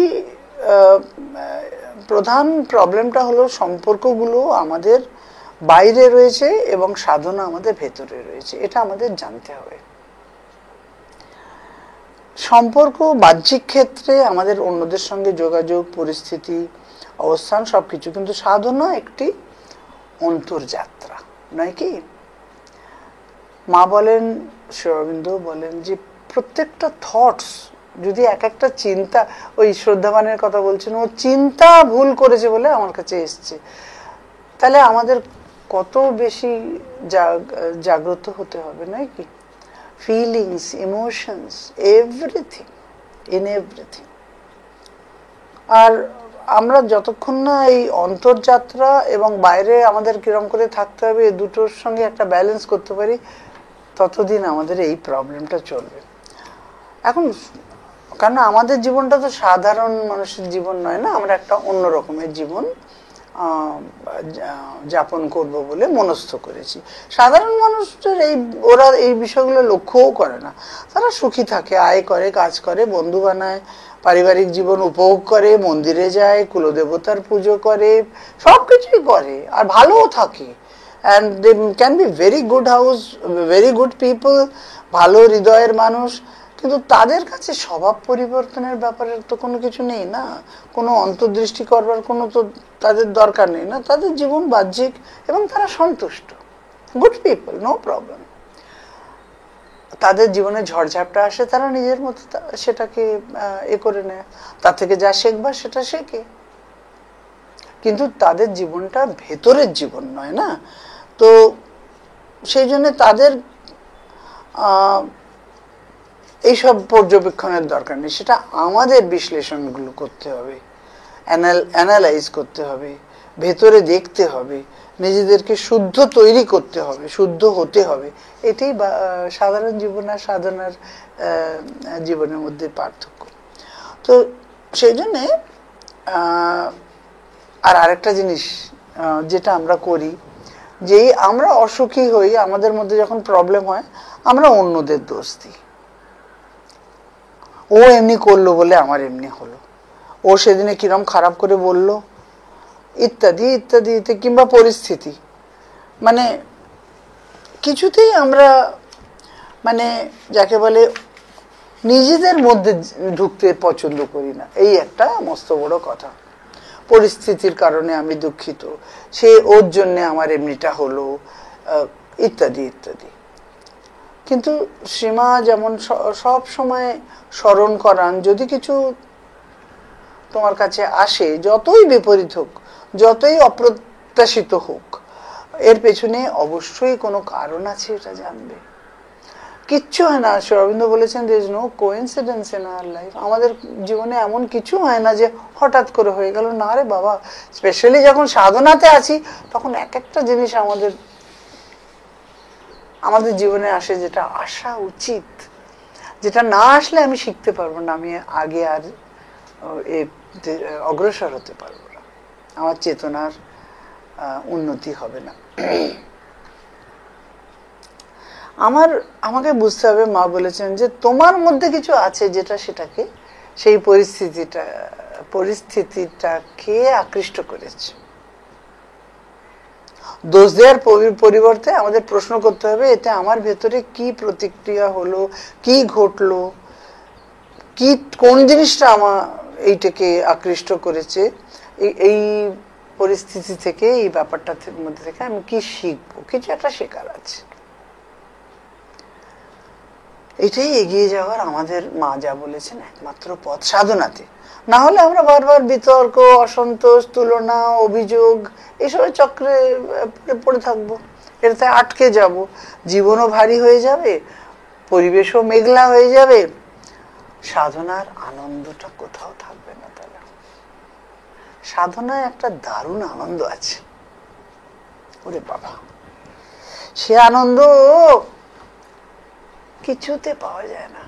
প্রধান প্রবলেমটা হলো সম্পর্কগুলো আমাদের বাইরে রয়েছে এবং সাধনা আমাদের ভেতরে রয়েছে, এটা আমাদের জানতে হবে। সম্পর্ক বাহ্যিক ক্ষেত্রে আমাদের অন্যদের সঙ্গে যোগাযোগ, পরিস্থিতি, অবস্থান সবকিছু, কিন্তু সাধনা একটি অন্তর্যাত্রা, নয় কি? মা বলেন, শ্রী অরবিন্দ বলেন যে প্রত্যেকটা থটস যদি এক একটা চিন্তা, ওই শ্রদ্ধাবানের কথা বলছেন, ও চিন্তা ভুল করেছে বলে আমার কাছে এসছে, তাহলে আমাদের কত বেশি জাগ্রত হতে হবে, নয় কি? Feelings, emotions, everything, in everything. আর আমরা যতক্ষণ না এই অন্তর্যাত্রা এবং বাইরে আমাদের কিরম করে থাকতে হবে এই দুটোর সঙ্গে একটা ব্যালেন্স করতে পারি, ততদিন আমাদের এই প্রবলেমটা চলবে। এখন কারণ আমাদের জীবনটা তো সাধারণ মানুষের জীবন নয় না, আমরা একটা অন্য রকমের জীবন যাপন করব বলে মনস্থ করেছি। সাধারণ মানুষদের ওরা এই বিষয়গুলো লক্ষ্যও করে না, তারা সুখী থাকে, আয় করে, কাজ করে, বন্ধু বানায়, পারিবারিক জীবন উপভোগ করে, মন্দিরে যায়, কুলদেবতার পুজো করে, সবকিছুই করে, আর ভালোও থাকে। And they can be very good house, very good people, ভালো হৃদয়ের মানুষ, কিন্তু তাদের কাছে স্বভাব পরিবর্তনের ব্যাপারে তো কোনো কিছু নেই না, কোনো অন্তর্দৃষ্টি করবার কোনো তো তাদের দরকার নেই না, তাদের জীবন বাহ্যিক এবং তারা সন্তুষ্ট, গুড পিপল, নো প্রবলেম। তাদের জীবনে ঝড়ঝাপটা আসে, তারা নিজের মতো সেটাকে করে নেয়, তার থেকে যা শেখবার সেটা শেখে, কিন্তু তাদের জীবনটা ভেতরের জীবন নয় না। তো সেই জন্য তাদের এইসব পর্যবেক্ষণের দরকার নেই, সেটা আমাদের বিশ্লেষণগুলো করতে হবে, অ্যানালাইজ করতে হবে, ভেতরে দেখতে হবে, নিজেদেরকে শুদ্ধ তৈরি করতে হবে, শুদ্ধ হতে হবে। এটাই সাধারণ জীবন আর সাধনার জীবনের মধ্যে পার্থক্য। তো সেই জন্যে আর আরেকটা জিনিস যেটা আমরা করি, যেই আমরা অসুখী হই, আমাদের মধ্যে যখন প্রবলেম হয়, আমরা অন্যদের দোষ দিই। ও এমনি করলো বলে আমার এমনি হলো, ও সেদিনে কিরম খারাপ করে বললো, ইত্যাদি ইত্যাদি, কিংবা পরিস্থিতি, মানে কিছুতেই আমরা মানে যাকে বলে নিজেদের মধ্যে ঢুকতে পছন্দ করি না। এই একটা মস্ত বড় কথা। পরিস্থিতির কারণে আমি দুঃখিত, সে ওর জন্য আমার এমনিটা হলো, ইত্যাদি ইত্যাদি। কিন্তু শ্রীমা যেমন সব সময় স্মরণ করান, যদি কিছু তোমার কাছে আসে, যতই বিপরীত হোক, যতই অপ্রত্যাশিত হোক, এর পেছনে অবশ্যই কোনো কারণ আছে, এটা জানবে। কিচ্ছু হয় না, শ্রী অরবিন্দ বলেছেন there is no coincidence in our life, আমাদের জীবনে এমন কিছু হয় না যে হঠাৎ করে হয়ে গেল, না রে বাবা। স্পেশালি যখন সাধনাতে আছি, তখন এক একটা জিনিস আমাদের জীবনে আসে, যেটা আসা উচিত, যেটা না আসলে আমি শিখতে পারবো না, আমি আগে আর অগ্রসর হতে পারবো না, আমার চেতনার উন্নতি হবে না। আমাকে বুঝতে হবে, মা বলেছেন যে তোমার মধ্যে কিছু আছে যেটা সেটাকে, সেই পরিস্থিতিটাকে আকৃষ্ট করেছে। দোষ দেওয়ার পরিবর্তে আমাদের প্রশ্ন করতে হবে, এতে আমার ভেতরে কি প্রতিক্রিয়া হলো, কি ঘটলো, কোন জিনিসটা আমার এইটাকে আকৃষ্ট করেছে, এই পরিস্থিতি থেকে, এই ব্যাপারটার মধ্যে থেকে আমি কি শিখবো, কিছু একটা শেখার আছে। এটাই এগিয়ে যাওয়ার আমাদের মা যা বলেছেন একমাত্র পথ সাধনাতে। না হলে আমরা বারবার বিতর্ক, অসন্তোষ, তুলনা, অভিযোগ, এসবের চক্রে পড়ে থাকবো, এটাতে আটকে যাব, জীবনও ভারী হয়ে যাবে, পরিবেশও মেঘলা হয়ে যাবে, সাধনার আনন্দটা কোথাও থাকবে না। তাহলে সাধনায় একটা দারুণ আনন্দ আছে, ওরে বাবা, সে আনন্দ কিছুতে পাওয়া যায় না,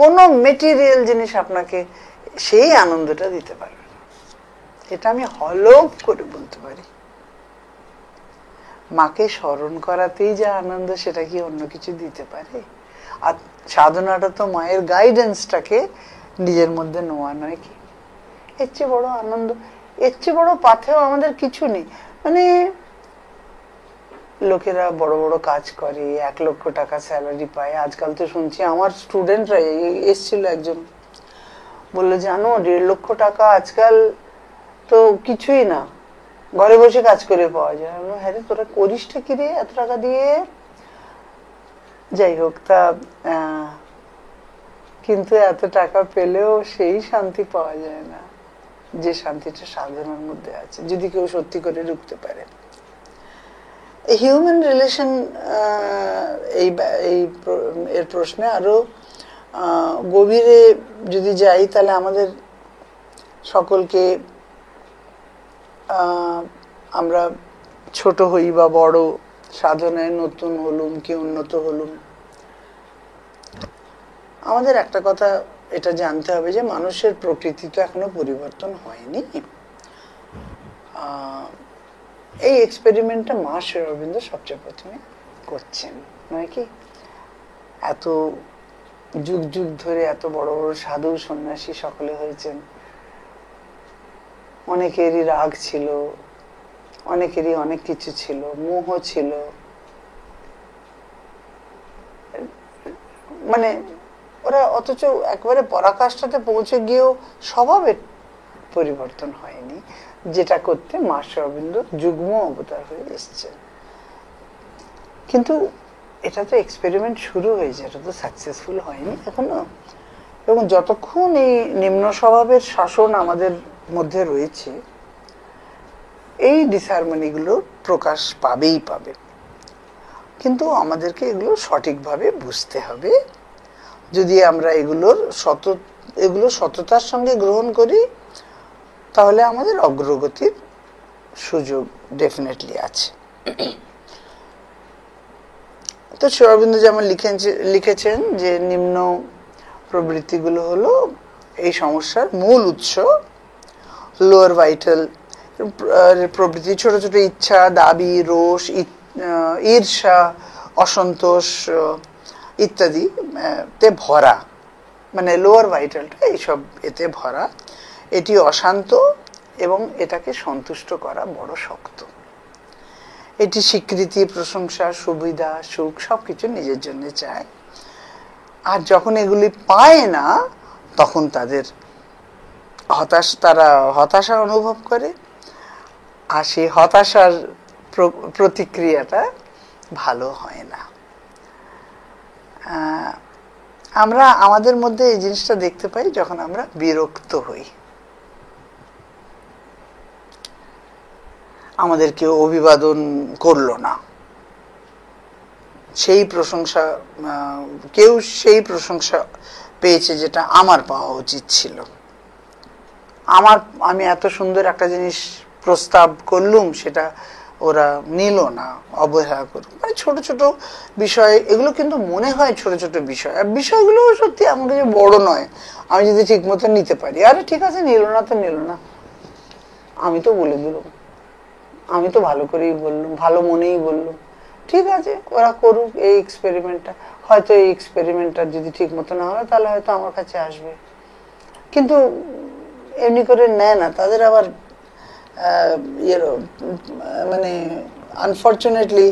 কোনো মেটেরিয়াল জিনিস আপনাকে সেই আনন্দটা দিতে পারবে না, এটা আমি হলফ করে বলতে পারি। মাকে স্মরণ করাতেই যা আনন্দ, সেটা কি অন্য কিছু দিতে পারে? আর সাধনাটা তো মায়ের গাইডেন্সটাকে নিজের মধ্যে নেওয়া নয় কি? এর চেয়ে বড় আনন্দ, এর চেয়ে বড় পাথেও আমাদের কিছু নেই। মানে লোকেরা বড় বড় কাজ করে, 1 লক্ষ টাকা স্যালারি পায়। আজকাল তো শুনছি, আমার স্টুডেন্টরা এসছিল, একজন বললো, জানো 1.5 লক্ষ টাকা আজকাল তো কিছুই না, ঘরে বসে কাজ করে পাওয়া যায়। হ্যাঁ রে, তোরা করিসটা কি রে এত টাকা দিয়ে? যাই হোক, তা কিন্তু এত টাকা পেলেও সেই শান্তি পাওয়া যায় না যে শান্তিটা সাধনার মধ্যে আছে, যদি কেউ সত্যি করে ঢুকতে পারে। হিউম্যান রিলেশন এর প্রশ্নে আরো গভীরে যদি যাই, তাহলে আমাদের সকলকে আমরা ছোট হই বা বড়, সাধনায় নতুন হলুম কি উন্নত হলুম, আমাদের একটা কথা এটা জানতে হবে যে মানুষের প্রকৃতি তো এখনো পরিবর্তন হয়নি। এই এক্সপেরিমেন্টটা মা শ্রী অরবিন্দ সবচেয়ে প্রথমে করছেন, নয় কি? এত যুগ যুগ ধরে এত বড় বড় সাধু সন্ন্যাসী সকলে হয়েছেন, অনেকেরই রাগ ছিল, অনেকেরই অনেক কিছু ছিল, মোহ ছিল, মানে ওরা অথচ একবারে পরাকাষ্ঠাতে পৌঁছে গিয়েও স্বভাবের পরিবর্তন হয়নি, যেটা করতে মা শ্রী অরবিন্দ যুগ্ম অবতার হয়ে এসছেন। কিন্তু এটা তো এক্সপেরিমেন্ট শুরু হয়েছে, এটা তো সাকসেসফুল হয়নি এখনো। এবং যতক্ষণ এই নিম্ন স্বভাবের শাসন আমাদের মধ্যে রয়েছে, এই ডিসহারমনিগুলো প্রকাশ পাবেই পাবে। কিন্তু আমাদেরকে এগুলো সঠিকভাবে বুঝতে হবে। যদি আমরা এগুলো সততার সঙ্গে গ্রহণ করি, তাহলে আমাদের অগ্রগতির সুযোগ ডেফিনেটলি আছে। তো শ্রী অরবিন্দ যেমন লিখেছেন যে নিম্ন প্রবৃত্তিগুলো হলো এই সমস্যার মূল উৎস। লোয়ার ভাইটাল প্রবৃত্তি, ছোট ছোট ইচ্ছা, দাবি, রোষ, ঈর্ষা, অসন্তোষ ইত্যাদি তে ভরা, মানে লোয়ার ভাইটালটা এইসব এতে ভরা। এটি অশান্ত এবং এটাকে সন্তুষ্ট করা বড় শক্ত। এটি স্বীকৃতি, প্রশংসা, সুবিধা, সুখ সবকিছু নিজের জন্য চায়। আর যখন এগুলি পায় না, তখন তারা হতাশা অনুভব করে। আর সেই হতাশার প্রতিক্রিয়াটা ভালো হয় না। আমরা আমাদের মধ্যে এই জিনিসটা দেখতে পাই যখন আমরা বিরক্ত হই। আমাদের কেউ অভিবাদন করলো না, কেউ সেই প্রশংসা পেয়েছে যেটা আমার পাওয়া উচিত ছিল। আমি এত সুন্দর একটা জিনিস প্রস্তাব করলুম, সেটা ওরা নিল না, অবহেলা করল। মানে ছোট ছোট বিষয় এগুলো, কিন্তু মনে হয় ছোট ছোট বিষয়, আর বিষয়গুলো সত্যি আমার কাছে বড় নয়। আমি যদি ঠিক মতো নিতে পারি, আরে ঠিক আছে, নিল না তো নিল না, আমি তো বলে দিলাম, আমি তো ভালো করেই বললাম, ভালো মনেই বললাম, ঠিক আছে ওরা করুক এই এক্সপেরিমেন্টটা। হয়তো এই এক্সপেরিমেন্টটা যদি ঠিক মতো না হয়, তাহলে হয়তো আমার কাছে আসবে। কিন্তু এমনি করে নেয় না, তাদের আবার মানে আনফর্চুনেটলি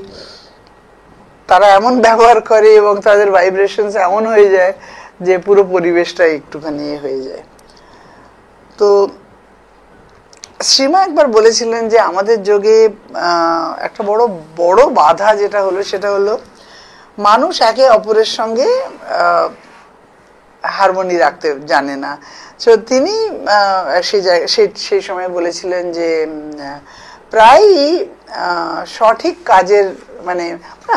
তারা এমন ব্যবহার করে এবং তাদের ভাইব্রেশন এমন হয়ে যায় যে পুরো পরিবেশটা একটুখানি হয়ে যায়। তো শ্রীমা একবার বলেছিলেন যে আমাদের যোগে একটা বড় বড় বাধা যেটা হলো, সেটা হলো মানুষ একে অপরের সঙ্গে হারমোনি রাখতে জানে না। তো তিনি সেই সময় বলেছিলেন যে প্রায়ই সঠিক কাজের, মানে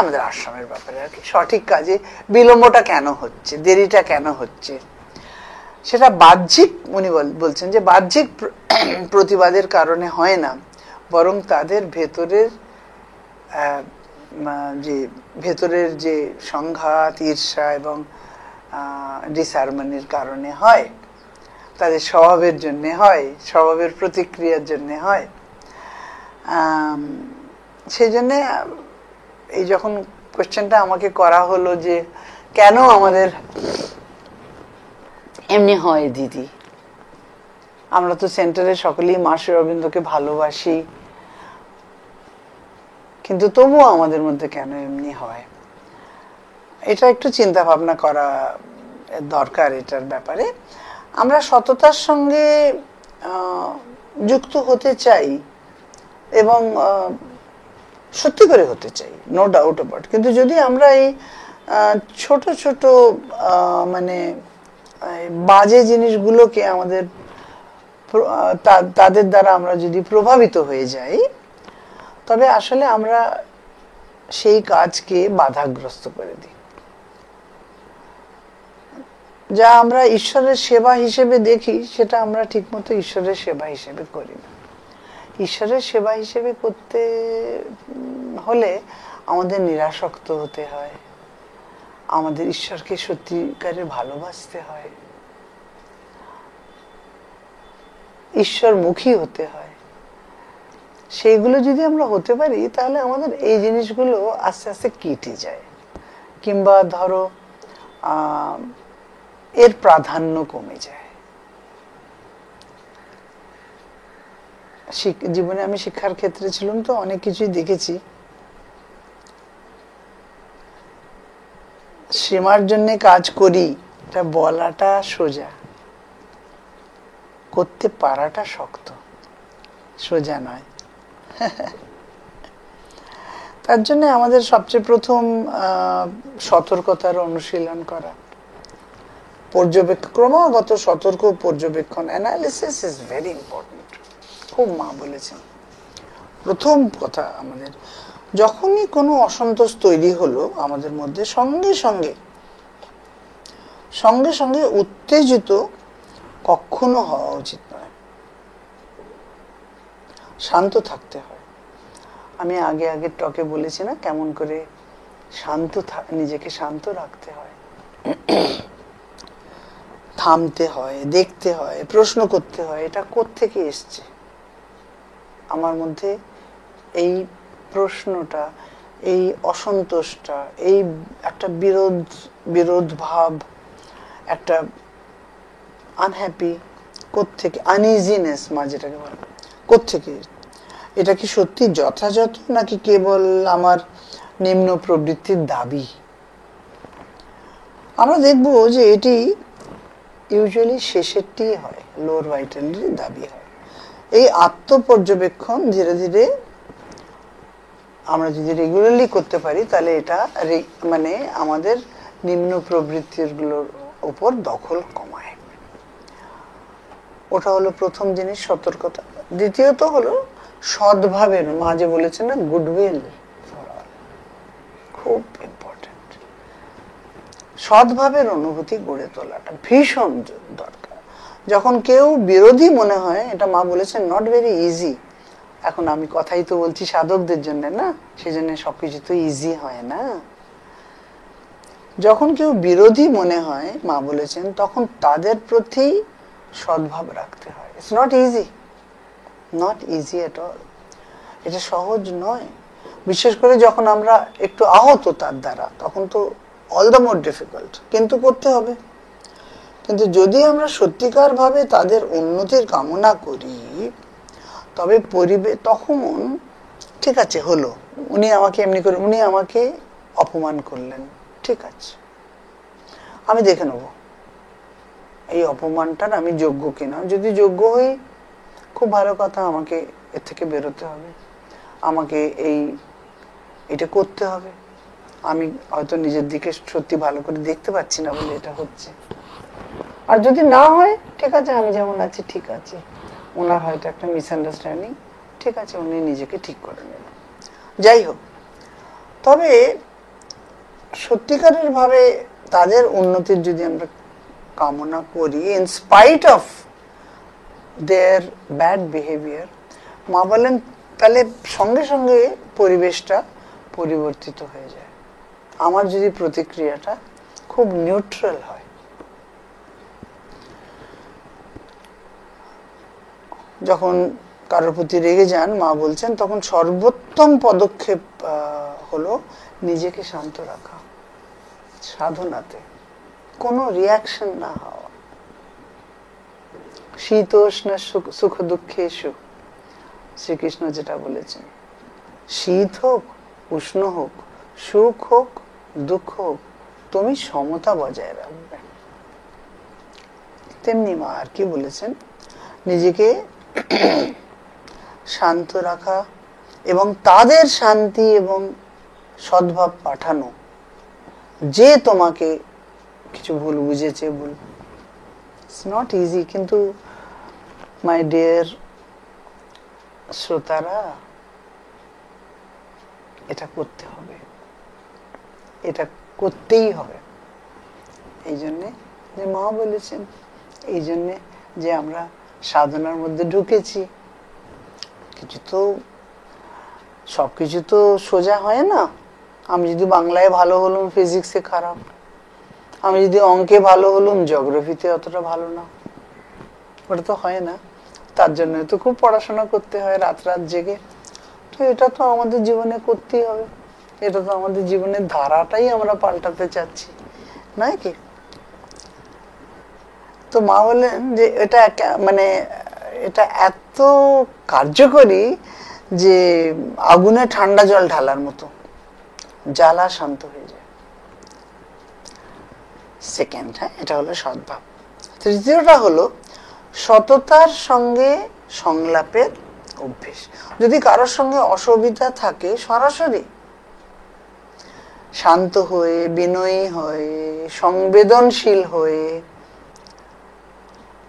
আমাদের আশ্রমের ব্যাপারে আর কি, সঠিক কাজে বিলম্বটা কেন হচ্ছে, দেরিটা কেন হচ্ছে, সেটা বাহ্যিক, উনি বলছেন যে বাহ্যিক প্রতিবাদের কারণে হয় না, বরং তাদের ভেতরের যে সংঘাত, ঈর্ষা এবং ডিসহারমনির কারণে হয়, তাদের স্বভাবের জন্য হয়, স্বভাবের প্রতিক্রিয়ার জন্য হয়। সেই জন্য এই যখন কোশ্চেনটা আমাকে করা হলো যে কেন আমাদের এমনি হয় দিদি, আমরা তো সেন্টারে সকলেই মা শ্রী অরবিন্দকে ভালোবাসি, কিন্তু তবুও আমাদের মধ্যে কেন এমনি হয়, এটা একটু চিন্তা ভাবনা করা দরকার এটার ব্যাপারে। আমরা সততার সঙ্গে যুক্ত হতে চাই এবং সত্যি করে হতে চাই, নো ডাউট অ্যাবাউট। কিন্তু যদি আমরা এই ছোট ছোট মানে বাজে জিনিসগুলোকে আমাদের তাদের দ্বারা আমরা যদি প্রভাবিত হয়ে যাই, তবে আসলে আমরা সেই কাজকে বাধাগ্রস্ত করে দিই। যা আমরা ঈশ্বরের সেবা হিসেবে দেখি, সেটা আমরা ঠিকমতো ঈশ্বরের সেবা হিসেবে করি না। ঈশ্বরের সেবা হিসেবে করতে হলে আমাদের নিরাসক্ত হতে হয়, আমাদের ঈশ্বরকে সত্যিকারে ভালোবাসতে হয়, ঈশ্বরমুখী হতে হয়। সেইগুলো যদি আমরা হতে পারি, তাহলে আমাদের এই জিনিসগুলো আস্তে আস্তে কেটে যায়, কিংবা ধরো এর প্রাধান্য কমে যায়। জীবনে আমি শিক্ষার ক্ষেত্রে ছিলাম, তো অনেক কিছুই দেখেছি। সীমার জন্য কাজ করি, এটা বলাটা সোজা, করতে পারাটা শক্ত, সোজা নয়। তার জন্য আমাদের সবচেয়ে প্রথম সতর্কতার অনুশীলন করা, ক্রমাগত সতর্ক পর্যবেক্ষণ, অ্যানালিসিস ইজ ভেরি ইম্পর্টেন্ট। খুব মা বলেছেন, প্রথম কথা আমাদের যখনই কোনো অসন্তোষ তৈরি হলো আমাদের মধ্যে, সঙ্গে সঙ্গে উত্তেজিত কখনো হওয়া উচিত নয়, শান্ত থাকতে হয়। আমি আগে টকে বলেছি না, কেমন করে নিজেকে শান্ত রাখতে হয়, থামতে হয়, দেখতে হয়, প্রশ্ন করতে হয়, এটা কোত্থেকে এসছে আমার মধ্যে। এই প্রশ্নটা, এই অসন্তোষটা, এই একটা বিরোধ ভাব, একটা আনহ্যাপি কোত্থেকে, আনইজিনেস মা যেটাকে বলে, কোত্থেকে? এটা কি সত্যি যথাযথ, নাকি কেবল আমার নিম্ন প্রবৃত্তির দাবি? আমরা দেখবো যে এটি ইউজুয়ালি শেষেরটি হয়, লোর ভাইটালিটির দাবি হয়। এই আত্মপর্যবেক্ষণ ধীরে ধীরে আমরা যদি রেগুলারলি করতে পারি, তাহলে এটা মানে আমাদের নিম্ন প্রবৃত্তির গুলোর উপর দখল কমায়। ওটা হলো প্রথম জিনিস, সতর্কতা। দ্বিতীয়ত হলো সদ্ভাবের, মা যে বলেছেন না, গুডউইল ফর অল, খুব ইম্পর্টেন্ট। সদ্ভাবের অনুভূতি গড়ে তোলাটা ভীষণ দরকার। যখন কেউ বিরোধী মনে হয়, এটা মা বলেছেন নট ভেরি ইজি। এখন আমি কথাই তো বলছি সাধকদের জন্য না, সেজন্য সবকিছু তো ইজি হয় না। যখন কেউ বিরোধী মনে হয়, মা বলেছেন, তখন তাদের প্রতি সদ্ভাব রাখতে হয়। It's not easy at all. এটা সহজ নয়, বিশেষ করে যখন আমরা একটু আহত তার দ্বারা, তখন তো অল দ্য মোর ডিফিকাল্ট, কিন্তু করতে হবে। কিন্তু যদি আমরা সত্যিকার ভাবে তাদের উন্নতির কামনা করি, তবে তখন ঠিক আছে, হলো, উনি আমাকে এমনি করে, উনি আমাকে অপমান করলেন, ঠিক আছে, আমি দেখে নেব এই অপমানটার আমি যোগ্য কিনা। যদি যোগ্য হই, খুব ভালো কথা, আমাকে এর থেকে বেরোতে হবে, আমাকে এটা করতে হবে। আমি হয়তো নিজের দিকে সত্যি ভালো করে দেখতে পাচ্ছি না বলে এটা হচ্ছে। আর যদি না হয়, ঠিক আছে, আমি যেমন আছি ঠিক আছে, ওনার হয়তো একটা মিসআন্ডারস্ট্যান্ডিং, ঠিক আছে, উনি নিজেকে ঠিক করে নেবেন, যাই হোক। তবে সত্যিকারের ভাবে তাদের উন্নতির যদি আমরা কামনা করি, in spite of their bad behaviour, মা বলেন, তাহলে সঙ্গে সঙ্গে পরিবেশটা পরিবর্তিত হয়ে যায়। আমার যদি প্রতিক্রিয়াটা খুব নিউট্রাল হয়, যখন কারোর প্রতি রেগে যান, মা বলছেন, তখন সর্বোত্তম পদক্ষেপ হলো নিজেকে শান্ত রাখা, সাধনাতে কোনো রিয়াকশন না হওয়া। শীতোষ্ণ সুখ দুঃখেষু, শ্রীকৃষ্ণ যেটা বলেছেন, শীত হোক, উষ্ণ হোক, সুখ হোক, দুঃখ হোক, তুমি সমতা বজায় রাখবে। তেমনি মা আর কি বলেছেন, নিজেকে শান্ত রাখা এবং তাদের শান্তি এবং সদ্ভাব পাঠানো, যে তোমাকে কিছু ভুল বুঝেছে ভুল, ইটস নট ইজি। কিন্তু মাই ডিয়ার শ্রোতারা, এটা করতে হবে, এটা করতেই হবে। এই জন্যে যে মা বলেছেন, এই জন্যে যে আমরা সাধনার মধ্যে ঢুকেছি। কিছু তো, সবকিছু তো সোজা হয় না। আমি যদি বাংলায় ভালো হলাম, ফিজিক্সে খারাপ। আমি যদি অঙ্কে ভালো হলাম, জিওগ্রাফিতে অতটা ভালো না। ওটা তো হয় না। তার জন্য তো খুব পড়াশোনা করতে হয় রাত রাত জেগে। তো এটা তো আমাদের জীবনে করতেই হবে। এটা তো আমাদের জীবনের ধারাটাই আমরা পাল্টাতে চাচ্ছি, নয় কি? তো মা বললেন যে এটা মানে এটা এত কার্যকরী যে আগুনে ঠান্ডা জল ঢালার মতো, জ্বালা শান্ত হয়ে যায়। সেকেন্ড, হ্যাঁ, এটা হলো সদ্ভাব। তৃতীয়টা হলো সততার সঙ্গে সংলাপের অভ্যেস। যদি কারোর সঙ্গে অসুবিধা থাকে, সরাসরি শান্ত হয়ে, বিনয়ী হয়ে, সংবেদনশীল হয়ে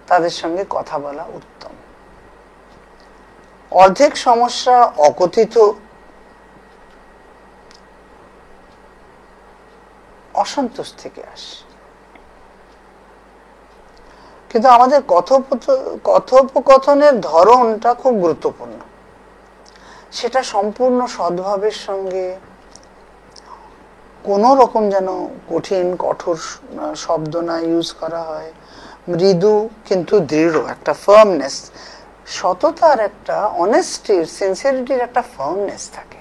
তাদের সঙ্গে কথা বলা উত্তম। অর্ধেক সমস্যা অকথিত অসন্তোষ থেকে আসে। কিন্তু আমাদের কথোপকথনের ধরনটা খুব গুরুত্বপূর্ণ। সেটা সম্পূর্ণ সদ্ভাবের সঙ্গে, কোন রকম যেন কঠিন কঠোর শব্দ না ইউজ করা হয়। মৃদু কিন্তু দৃঢ় একটা ফার্মনেস, সততার একটা, অনেস্টির, সিনসিয়ারিটির একটা ফার্মনেস থাকে।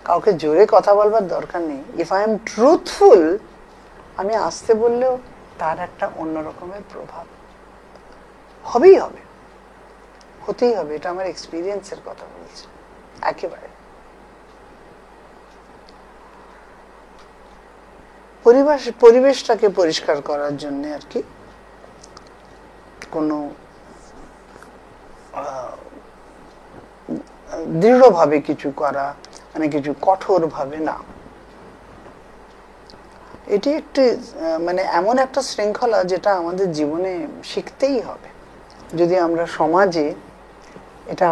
কাউকে জোরে কথা বলবার দরকার নেই। ইফ আই এম ট্রুথফুল, আমি আসতে বললেও তার একটা অন্য রকমের প্রভাব হবেই হবে, হতেই হবে। এটা আমার এক্সপিরিয়েন্সের কথা বলছি একেবারে। পরিবেশটাকে পরিষ্কার করার জন্য আর কি, কোনো দৃঢ়ভাবে কিছু করা, মানে কিছু কঠোর ভাবে না। এটি একটি মানে এমন একটা শৃঙ্খলা যেটা আমাদের জীবনে শিখতেই হবে। যদি আমরা সমাজে, এটা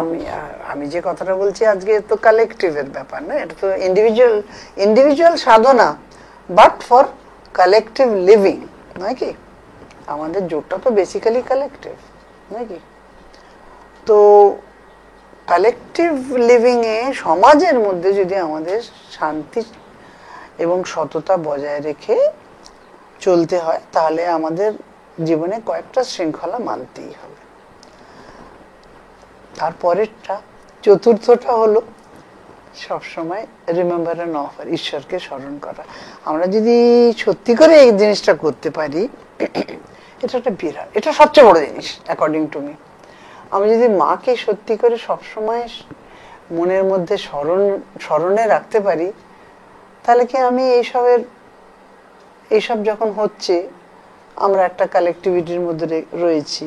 আমি যে কথাটা বলছি আজকে তো কালেকটিভের ব্যাপার না, এটা তো individual Sadhana, but for collective living, নয় কি? আমাদের জোটটা তো বেসিক্যালি কালেকটিভ, নয় কি? তো কালেকটিভ লিভিং এ, সমাজের মধ্যে যদি আমাদের শান্তি এবং সততা বজায় রেখে চলতে হয়, তাহলে আমাদের জীবনে কয়েকটা শৃঙ্খলা মানতেই হবে। তারপরেরটা, চতুর্থটা হলো সবসময় রিমেম্বার অ্যান্ড অফার, ঈশ্বরকে স্মরণ করা। আমরা যদি সত্যি করে এই জিনিসটা করতে পারি, এটা একটা বিরাট, এটা সবচেয়ে বড় জিনিস অ্যাকর্ডিং টু মি। আমি যদি মাকে সত্যি করে সবসময় মনের মধ্যে স্মরণে রাখতে পারি, তাহলে কি আমি এইসব যখন হচ্ছে, আমরা একটা কালেকটিভিটির মধ্যে রয়েছি,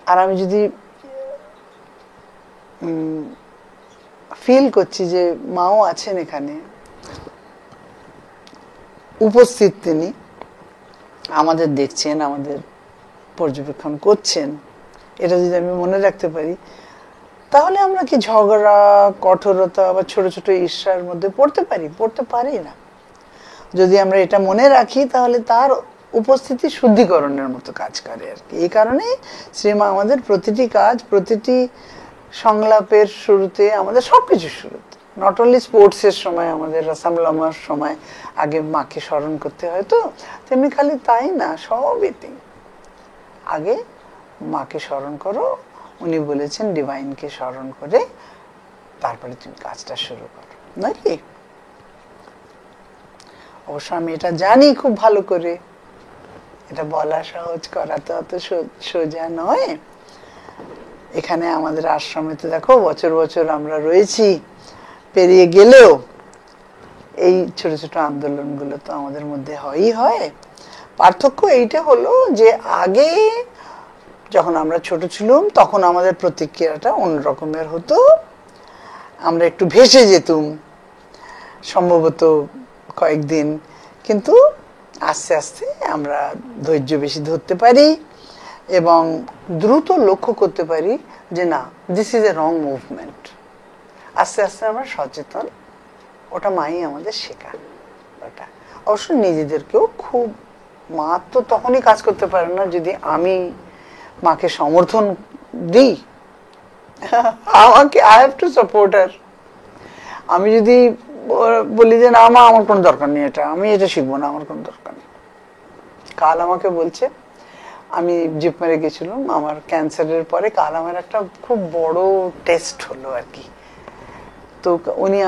আর আমি যদি ফিল করছি যে মাও আছেন এখানে উপস্থিত, তিনি আমাদের দেখছেন, আমাদের পর্যবেক্ষণ করছেন, এটা যদি আমি মনে রাখতে পারি, তাহলে আমরা কি ঝগড়া, কঠোরতা বা ছোট ছোট ঈর্ষার মধ্যে পড়তে পারি না। যদি আমরা এটা মনে রাখি, তাহলে তার উপস্থিতি শুদ্ধিকরণের মতো কাজ করে আর কি। এই কারণে শ্রীমা আমাদের প্রতিটি কাজ, প্রতিটি সংলাপের শুরুতে, আমাদের সবকিছুর শুরুতে, নট অনলি স্পোর্টসের সময়, আমাদের রাসামলামার সময় আগে মাকে স্মরণ করতে হয়, তো তেমনি খালি তাই না, সবইতে আগে মাকে স্মরণ করো। উনি বলেছেন ডিভাইনকে স্মরণ করে তারপরে তুমি কাজটা শুরু করো, নাকি? অবশ্য আমি এটা জানি খুব ভালো করে, এটা বলা সহজ, করা তো অত সোজা নয়। এখানে আমাদের আশ্রমে তো দেখো বছর বছর আমরা রয়েছি, পেরিয়ে গেলেও এই ছোট ছোট আন্দোলনগুলো তো আমাদের মধ্যে হয়ই হয়। পার্থক্য এইটা হলো যে আগে যখন আমরা ছোট ছিলাম, তখন আমাদের প্রতিক্রিয়াটা অন্যরকমের হতো, আমরা একটু ভেসে যেতুম, সম্ভবত কয়েকদিন, কিন্তু আস্তে আস্তে আমরা ধৈর্য বেশি ধরতে পারি এবং দ্রুত লক্ষ্য করতে পারি যে না, this is a wrong movement. আস্তে আস্তে আমরা সচেতন, ওটা মাই আমাদের শেখান। ওটা অবশ্য নিজেদেরকেও খুব, মা তো তখনই কাজ করতে পারে না যদি আমি মাকে সমর্থন দিই। আমাকে আই হ্যাভ টু সাপোর্ট হার। আমি যদি বলি যে না মা আমার কোনো দরকার নেই, এটা আমি এটা শিখবো না, আমার কোনো দরকার নেই। কাল আমাকে বলছে, আমি জিপ মেরে গেছিলাম আমার ক্যান্সারের পরে, কাল আমার একটা খুব বড় টেস্ট হলো আর কি। তো উনি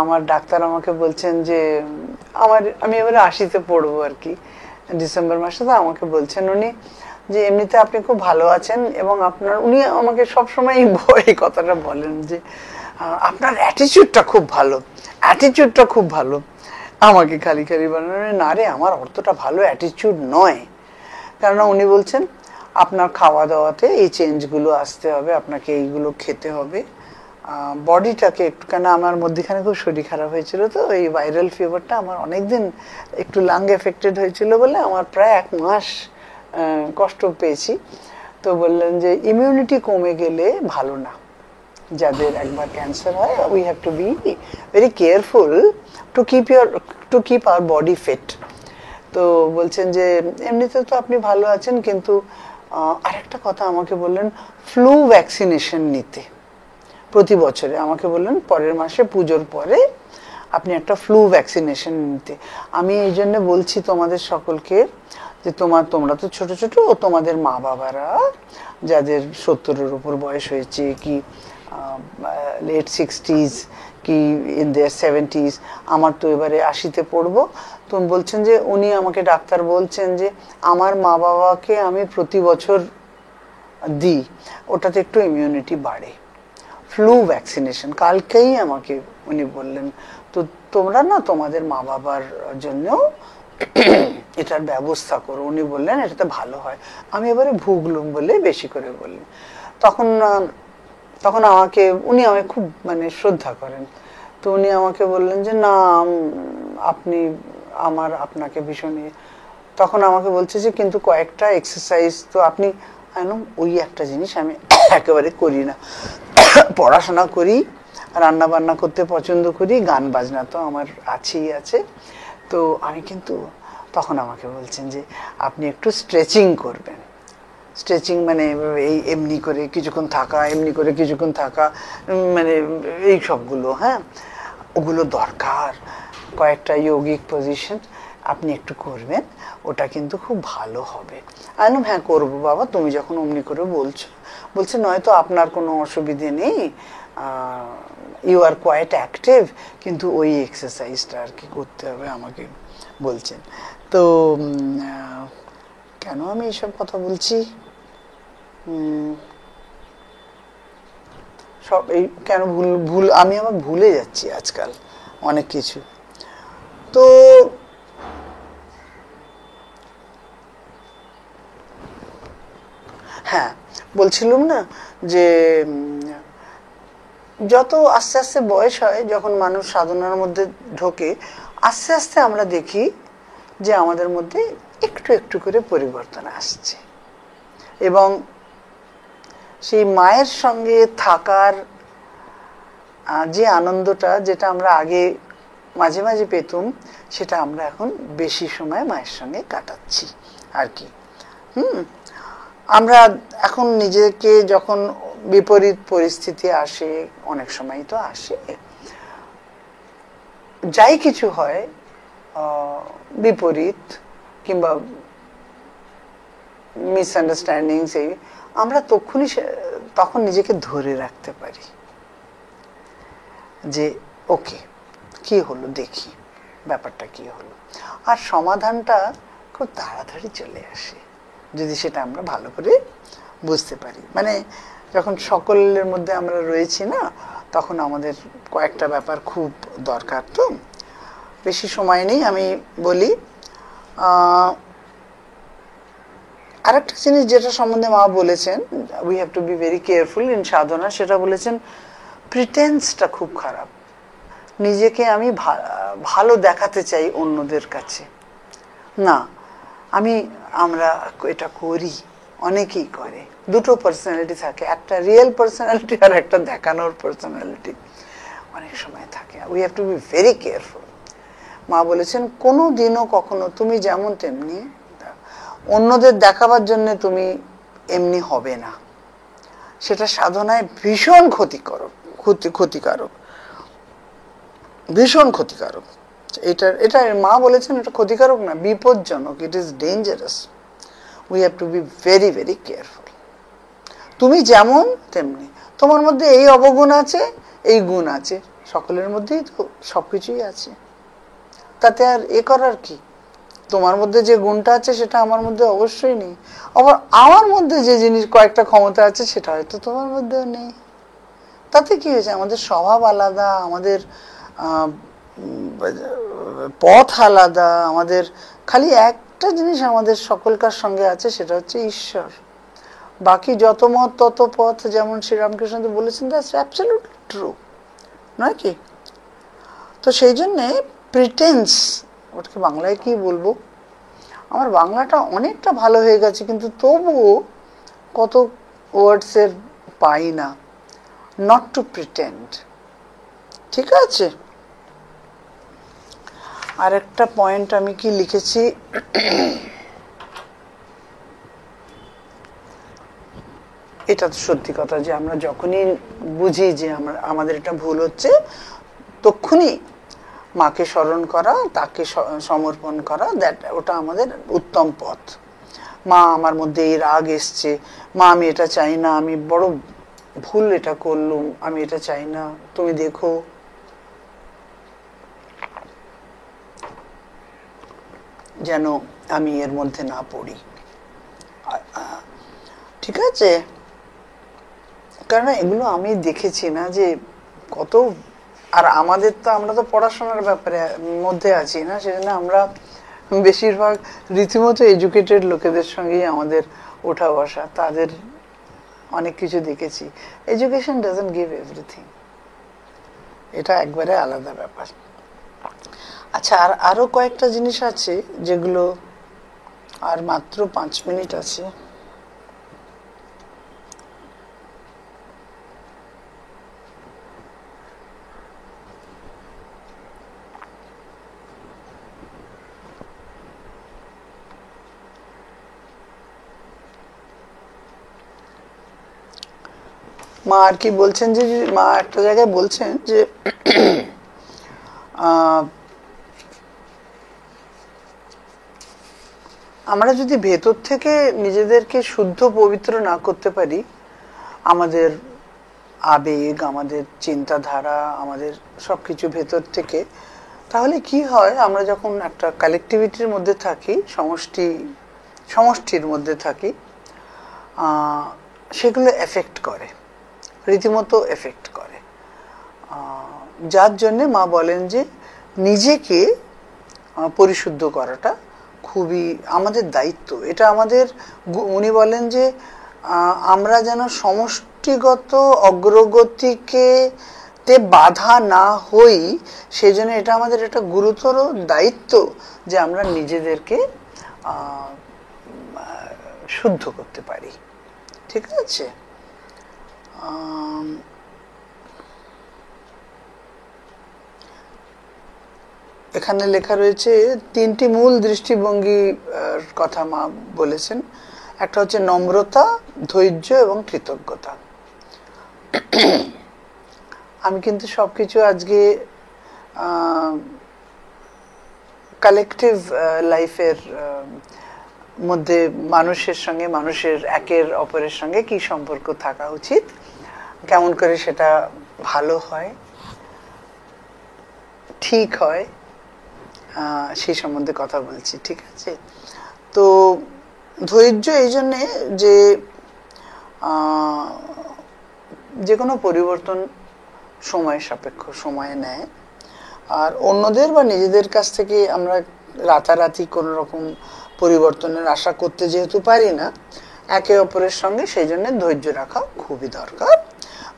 আমার ডাক্তার আমাকে বলছেন যে আমি এবারে 80-তে পড়বো আর কি, ডিসেম্বর মাসে। তো আমাকে বলছেন উনি যে এমনিতে আপনি খুব ভালো আছেন এবং উনি আমাকে সবসময় এই কথাটা বলেন যে আপনার অ্যাটিটিউডটা খুব ভালো, অ্যাটিটিউডটা খুব ভালো। আমাকে খালি খালি বলেন, না রে আমার অতটা ভালো অ্যাটিটিউড নয়। কেননা উনি বলছেন আপনার খাওয়া দাওয়াতে এই চেঞ্জগুলো আসতে হবে, আপনাকে এইগুলো খেতে হবে, বডিটাকে একটু, কেন আমার মধ্যেখানে খুব শরীর খারাপ হয়েছিল, তো এই ভাইরাল ফিভারটা আমার অনেকদিন একটু লাং এফেক্টেড হয়েছিল বলে আমার প্রায় 1 মাস কষ্ট পেয়েছি। তো বললেন যে ইমিউনিটি কমে গেলে ভালো না, যাদের একবার ক্যান্সার হয় we have to be very careful to keep our body fit. তো বলছেন যে এমনিতে তো আপনি ভালো আছেন, কিন্তু আরেকটা কথা আমাকে বললেন ফ্লু ভ্যাকসিনেশন নিতে প্রতি বছরে। আমাকে বললেন পরের মাসে পুজোর পরে আপনি একটা ফ্লু ভ্যাকসিনেশন নিতে। আমি এই জন্য বলছি তোমাদের সকলকে যে তোমরা তো ছোট ছোট, তোমাদের মা বাবারা যাদের 70-এর উপর বয়স হয়েছে, কি লেট 60s, কি ইন দেয়ার 70s, আমার তো এবারে 80-তে পড়বো। তো বলছেন যে উনি আমাকে ডাক্তার বলছেন যে আমার মা বাবাকে আমি প্রতি বছর দিই, ওটাতে একটু ইমিউনিটি বাড়ে, ফ্লু ভ্যাকসিনেশন। কালকেই আমাকে উনি বললেন, তো তোমরা না তোমাদের মা বাবার জন্য এটার ব্যবস্থা করো। উনি বললেন এটাতে ভালো হয়। আমি এবারে ভুগলুম বলে বেশি করে বললেন। তখন উনি আমাকে খুব শ্রদ্ধা করেন। তো উনি আমাকে বললেন যে না আপনি আপনাকে ভীষণ, তখন আমাকে বলছে যে কিন্তু কয়েকটা এক্সারসাইজ তো আপনি, ওই একটা জিনিস আমি একেবারে করি না। পড়াশোনা করি, রান্না বান্না করতে পছন্দ করি, গান বাজনা তো আমার আছেই আছে। তো আমি কিন্তু, তখন আমাকে বলছেন যে আপনি একটু স্ট্রেচিং করবেন। স্ট্রেচিং এই এমনি করে কিছুক্ষণ থাকা, এমনি করে কিছুক্ষণ থাকা, এই সবগুলো, হ্যাঁ ওগুলো দরকার। কয়েকটা যৌগিক পজিশন আপনি একটু করবেন, ওটা কিন্তু খুব ভালো হবে। আমি হ্যাঁ করবো বাবা, তুমি যখন অমনি করে বলছে নয়তো আপনার কোনো অসুবিধে নেই, ইউ আর কোয়াইট অ্যাক্টিভ, কিন্তু ওই এক্সারসাইজটা আর কি করতে হবে আমাকে বলছেন। তো কেন আমি এইসব কথা বলছি, সব এই কেন ভুল আমি আমার ভুলে যাচ্ছি আজকাল অনেক কিছু। তো হ্যাঁ বলছিলাম না যে যত আস্তে আস্তে বয়স হয়, যখন মানুষ সাধনার মধ্যে ঢোকে, আস্তে আস্তে আমরা দেখি যে আমাদের মধ্যে একটু একটু করে পরিবর্তন আসছে এবং সেই মায়ের সঙ্গে থাকার যে আনন্দটা, যেটা আমরা আগে মাঝে মাঝে পেতুম, সেটা আমরা এখন বেশি সময় মায়ের সঙ্গে কাটাচ্ছি আর কি। আমরা এখন নিজেকে যখন বিপরীত পরিস্থিতি আসে, অনেক সময় তো আসে, যাই কিছু হয় বিপরীত কিংবা মিসআন্ডারস্ট্যান্ডিং, আমরা তখন নিজেকে ধরে রাখতে পারি যে ওকে কি হলো, দেখি ব্যাপারটা কি হলো, আর সমাধানটা খুব তাড়াতাড়ি চলে আসে যদি সেটা আমরা ভালো করে বুঝতে পারি। যখন সকলের মধ্যে আমরা রয়েছি না, তখন আমাদের কয়েকটা ব্যাপার খুব দরকার। তো বেশি সময় নেই, আমি বলি আরেকটা জিনিস যেটা সম্বন্ধে মা বলেছেন, we have to be very careful in sadhana, সেটা বলেছেন প্রিটেন্সটা খুব খারাপ। নিজেকে আমি ভালো দেখাতে চাই অন্যদের কাছে, না আমরা এটা করি, অনেকেই করে। দুটো পার্সোনালিটি থাকে, একটা রিয়েল পার্সোনালিটি আর একটা দেখানোর পার্সোনালিটি অনেক সময় থাকে। We have to be very careful. মা বলেছেন কোনো দিনও কখনো তুমি যেমন তেমনি অন্যদের দেখাবার জন্য তুমি এমনি হবে না, সেটা সাধনায় ভীষণ ক্ষতিকারক, ভীষণ ক্ষতিকারক। এটা মা বলেছেন এটা ক্ষতিকারক না, বিপজ্জনক, it is dangerous. We have to be very very careful. তুমি যেমন তেমনি, তোমার মধ্যে এই অবগুণ আছে, এই গুণ আছে, সকলের মধ্যেই তো সবকিছুই আছে, তাতে আর করার কি? তোমার মধ্যে যে গুণটা আছে সেটা আমার মধ্যে অবশ্যই নেই, আবার আমার মধ্যে যে জিনিস কয়েকটা ক্ষমতা আছে সেটা হয়তো তোমার মধ্যেও নেই, তাতে কি হয়েছে? আমাদের স্বভাব আলাদা, আমাদের পথ আলাদা, আমাদের খালি একটা জিনিস আমাদের সকলকার সঙ্গে আছে, সেটা হচ্ছে ঈশ্বর। বাকি যত মত তত পথ, যেমন শ্রীরামকৃষ্ণ বলেছেন, দ্যাটস অ্যাবসলিউটলি ট্রু, নয় কি? তো সেই জন্যে প্রিটেন্স, ওটাকে বাংলায় কি বলবো, আমার বাংলাটা অনেকটা ভালো হয়ে গেছে কিন্তু তবুও কত ওয়ার্ডসের পাই না। নট টু প্রিটেন্ড, ঠিক আছে? আর একটা পয়েন্ট আমি কি লিখেছি, এটা তো সত্যি কথা যে আমরা যখনই বুঝি যে আমাদের এটা ভুল হচ্ছে, তখনই মাকে স্মরণ করা, তাকে সমর্পণ করা, ওটা আমাদের উত্তম পথ। মা, আমার মধ্যে এই রাগ এসছে, মা আমি এটা চাই না, আমি বড় ভুল এটা করলুম, আমি এটা চাই না, তুমি দেখো। যেন আমি এর মধ্যে না পড়ি, ঠিক আছে? কারণ এগুলো আমি দেখেছি না যে কত, আর আমাদের তো, আমরা তো পড়াশোনার ব্যাপারে মধ্যে আছি না, সেজন্য আমরা বেশিরভাগ রীতিমতো এডুকেটেড লোকেদের সঙ্গেই আমাদের ওঠা বসা, তাদের অনেক কিছু দেখেছি। এডুকেশন ডাজন্ট গিভ এভরিথিং, এটা একবারে আলাদা ব্যাপার। আচ্ছা, আরো কয়েকটা জিনিস আছে যেগুলো, আর মাত্র 5 মিনিট আছে। মা আর কি বলছেন যে, মা একটা জায়গায় বলছেন যে আমরা যদি ভেতর থেকে নিজেদেরকে শুদ্ধ পবিত্র না করতে পারি, আমাদের আবেগ, আমাদের চিন্তাধারা, আমাদের সবকিছু ভেতর থেকে, তাহলে কি হয়, আমরা যখন একটা কালেকটিভিটির মধ্যে থাকি, সমষ্টির মধ্যে থাকি, সেগুলো এফেক্ট করে, রীতিমতো এফেক্ট করে। যার জন্যে মা বলেন যে নিজেকে পরিশুদ্ধ করাটা খুবই আমাদের দায়িত্ব। এটা আমাদের, উনি বলেন যে আমরা যেন সমষ্টিগত অগ্রগতিকে তে বাধা না হই, সেই জন্য এটা আমাদের একটা গুরুতর দায়িত্ব যে আমরা নিজেদেরকে শুদ্ধ করতে পারি, ঠিক আছে? এখানে লেখা রয়েছে 3টি মূল দৃষ্টিভঙ্গি কথা মা বলেছেন। একটা হচ্ছে নম্রতা, ধৈর্য এবং কৃতজ্ঞতা। আমি কিন্তু সবকিছু আজকে কালেকটিভ লাইফের মধ্যে মানুষের সঙ্গে, মানুষের একের অপরের সঙ্গে কি সম্পর্ক থাকা উচিত, কেমন করে সেটা ভালো হয়, ঠিক হয়, সেই সম্বন্ধে কথা বলছি, ঠিক আছে? তো ধৈর্য এই জন্যে যে কোনো পরিবর্তন সময় সাপেক্ষ, সময় নেয়, আর অন্যদের বা নিজেদের কাছ থেকে আমরা রাতারাতি কোনো রকম পরিবর্তনের আশা করতে যেহেতু পারি না, একে অপরের সঙ্গে সেই জন্য ধৈর্য রাখা খুবই দরকার।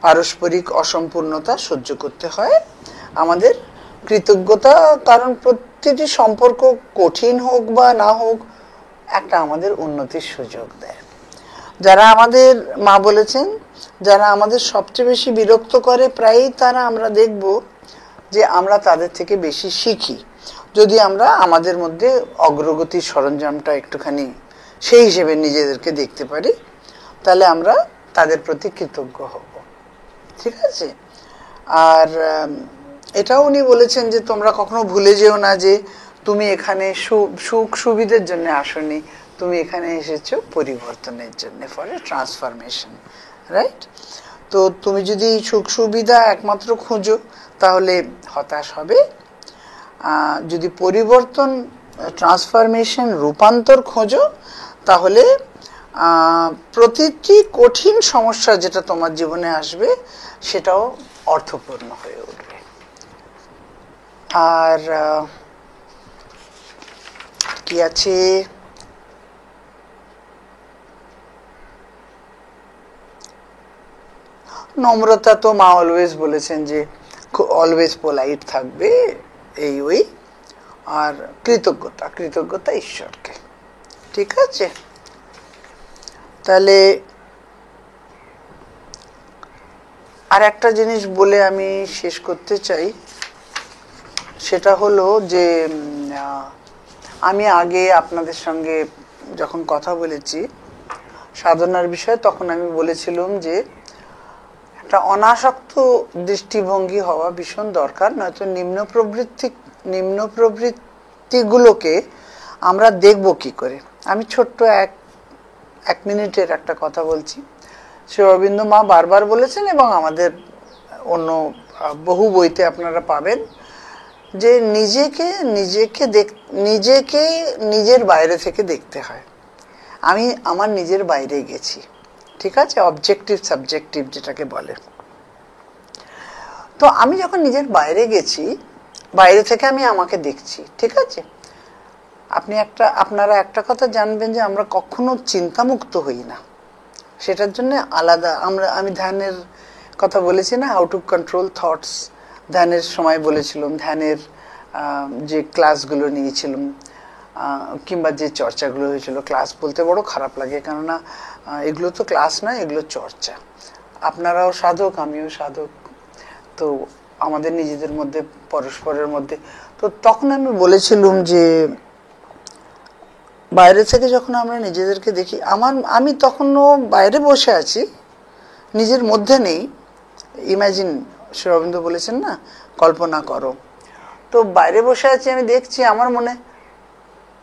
পারস্পরিক অসম্পূর্ণতা সহ্য করতে হয়, আমাদের কৃতজ্ঞতা, কারণ প্রতিটি সম্পর্ক কঠিন হোক বা না হোক একটা আমাদের উন্নতির সুযোগ দেয়। যারা আমাদের মা বলেছেন, যারা আমাদের সবচেয়ে বেশি বিরক্ত করে প্রায়ই তারা আমরা দেখব যে আমরা তাদের থেকে বেশি শিখি। যদি আমরা আমাদের মধ্যে অগ্রগতির সরঞ্জামটা একটুখানি সেই হিসেবে নিজেদেরকে দেখতে পারি, তাহলে আমরা তাদের প্রতি কৃতজ্ঞ হব। ঠিক আছে? আর এটাও উনি বলেছেন যে তোমরা কখনো ভুলে যেও না যে তুমি এখানে সুখ সুবিধার জন্য আসনি, তুমি এখানে এসেছো পরিবর্তনের জন্য, ফর এ ট্রান্সফরমেশন, রাইট? তো তুমি যদি সুখ সুবিধা একমাত্র খোঁজো তাহলে হতাশ হবে। যদি পরিবর্তন, ট্রান্সফরমেশন, রূপান্তর খোঁজো তাহলে প্রতিটি কঠিন সমস্যা যেটা তোমার জীবনে আসবে সেটাও অর্থপূর্ণ হয়ে উঠবে। আর কি আছে, নম্রতা তো মা অলওয়েজ বলেছেন যে অলওয়েজ পোলাইট থাকবে, এই ওই। আর কৃতজ্ঞতা ঈশ্বরকে। ঠিক আছে? তাহলে আর একটা জিনিস বলে আমি শেষ করতে চাই, সেটা হলো যে আমি আগে আপনাদের সঙ্গে যখন কথা বলেছি সাধনার বিষয়ে, তখন আমি বলেছিলাম যে একটা অনাসক্ত দৃষ্টিভঙ্গি হওয়া ভীষণ দরকার, নয়তো নিম্ন প্রবৃত্তিগুলোকে আমরা দেখব কি করে। আমি ছোট্ট এক মিনিটের একটা কথা বলছি। শ্রী অরবিন্দ মা বারবার বলেছেন এবং আমাদের অন্য বহু বইতে আপনারা পাবেন যে নিজেকে নিজের বাইরে থেকে দেখতে হয়। আমি আমার নিজের বাইরে গেছি, ঠিক আছে, অবজেক্টিভ সাবজেক্টিভ যেটাকে বলে। তো আমি যখন নিজের বাইরে গেছি, বাইরে থেকে আমি আমাকে দেখছি, ঠিক আছে। আপনারা একটা কথা জানবেন যে আমরা কখনো চিন্তামুক্ত হই না, সেটার জন্য আলাদা আমি ধ্যানের কথা বলেছি না, হাউ টু কন্ট্রোল থটস, ধ্যানের সময় বলেছিলাম, ধ্যানের যে ক্লাসগুলো নিয়েছিলাম কিংবা যে চর্চাগুলো হয়েছিল, ক্লাস বলতে বড় খারাপ লাগে, কেননা এগুলো তো ক্লাস নয়, এগুলো চর্চা। আপনারাও সাধক, আমিও সাধক, তো আমাদের নিজেদের মধ্যে পরস্পরের মধ্যে। তো তখন আমি বলেছিলাম যে বাইরে থেকে যখন আমরা নিজেদেরকে দেখি, আমি তখনও বাইরে বসে আছি, নিজের মধ্যে নেই। ইমাজিন, শ্রী অরবিন্দ বলেছেন না, কল্পনা করো। তো বাইরে বসে আছি, আমি দেখছি আমার মনে,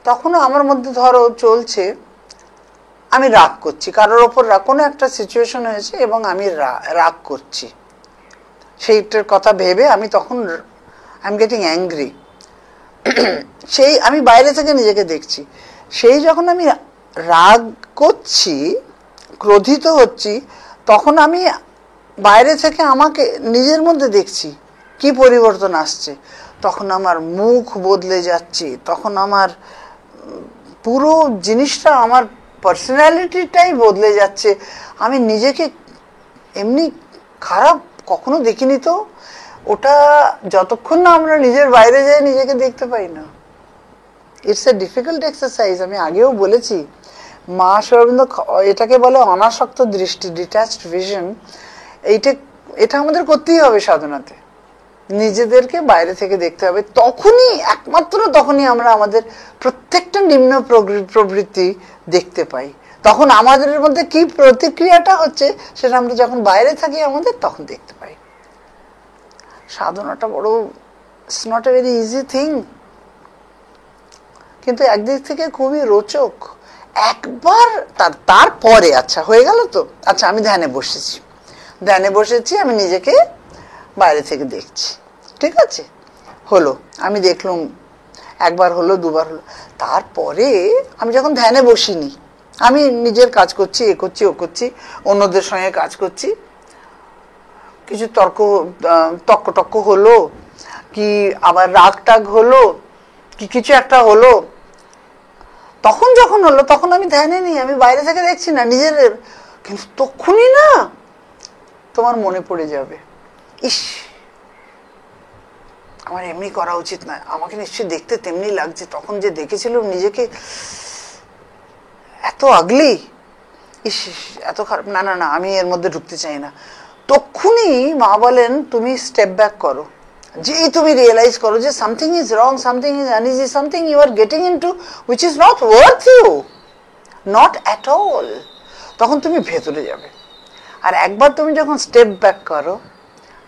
তখনও আমার মধ্যে ধরো চলছে, আমি রাগ করছি কারোর ওপর, কোনো একটা সিচুয়েশন হয়েছে এবং আমি রাগ করছি, সেইটার কথা ভেবে আমি তখন আই এম গেটিং অ্যাংরি। সেই আমি বাইরে থেকে নিজেকে দেখছি, সেই যখন আমি রাগ করছি, ক্রোধিত হচ্ছি, তখন আমি বাইরে থেকে আমাকে নিজের মধ্যে দেখছি কি পরিবর্তন আসছে। তখন আমার মুখ বদলে যাচ্ছে, তখন আমার পুরো জিনিসটা, আমার পার্সোনালিটিটাই বদলে যাচ্ছে। আমি নিজেকে এমনি খারাপ কখনো দেখিনি। তো ওটা যতক্ষণ না আমরা নিজের বাইরে যাই নিজেকে দেখতে পাই না। It's a difficult exercise. আমি আগেও বলেছি, মা শ্রী অরবিন্দ এটাকে বলে অনাসক্ত দৃষ্টি, ডিট্যাচড ভিশন। এটা আমাদের করতেই হবে সাধনাতে, নিজেদেরকে বাইরে থেকে দেখতে হবে। একমাত্র তখনই আমরা আমাদের প্রত্যেকটা নিম্ন প্রবৃত্তি দেখতে পাই। তখন আমাদের মধ্যে কি প্রতিক্রিয়াটা হচ্ছে সেটা আমরা যখন বাইরে থাকি আমাদের তখন দেখতে পাই। সাধনাটা বড়, it's not a very easy thing, কিন্তু একদিক থেকে খুবই রোচক। একবার তারপরে আচ্ছা হয়ে গেল তো, আচ্ছা আমি ধ্যানে বসেছি, আমি নিজেকে বাইরে থেকে দেখছি, ঠিক আছে, হলো, আমি দেখলাম, একবার হলো, দুবার হলো। তারপরে আমি যখন ধ্যানে বসিনি, আমি নিজের কাজ করছি, এ করছি, ও করছি, অন্যদের সঙ্গে কাজ করছি, কিছু তর্ক হলো, কি আবার রাগ টাগ হলো, কি কিছু একটা হলো, যখন হলো তখন আমি ধ্যানে নেই, আমি বাইরে থেকে দেখছি না নিজের। কিন্তু তখনই না তোমার মনে পড়ে যাবে, ইস আমার এমনি করা উচিত নয়, আমাকে নিশ্চয়ই দেখতে তেমনি লাগছে, তখন যে দেখেছিলাম নিজেকে এত আগলি, ইস এত খারাপ, না না না আমি এর মধ্যে ঢুকতে চাই না। তখনই মা বলেন তুমি স্টেপ ব্যাক করো, যেই তুমি রিয়েলাইজ করো যে something is wrong, something is uneasy, something you are getting into which is not worth you, not at all, তখন তুমি ভেতরে যাবে। আর একবার তুমি যখন স্টেপ ব্যাক করো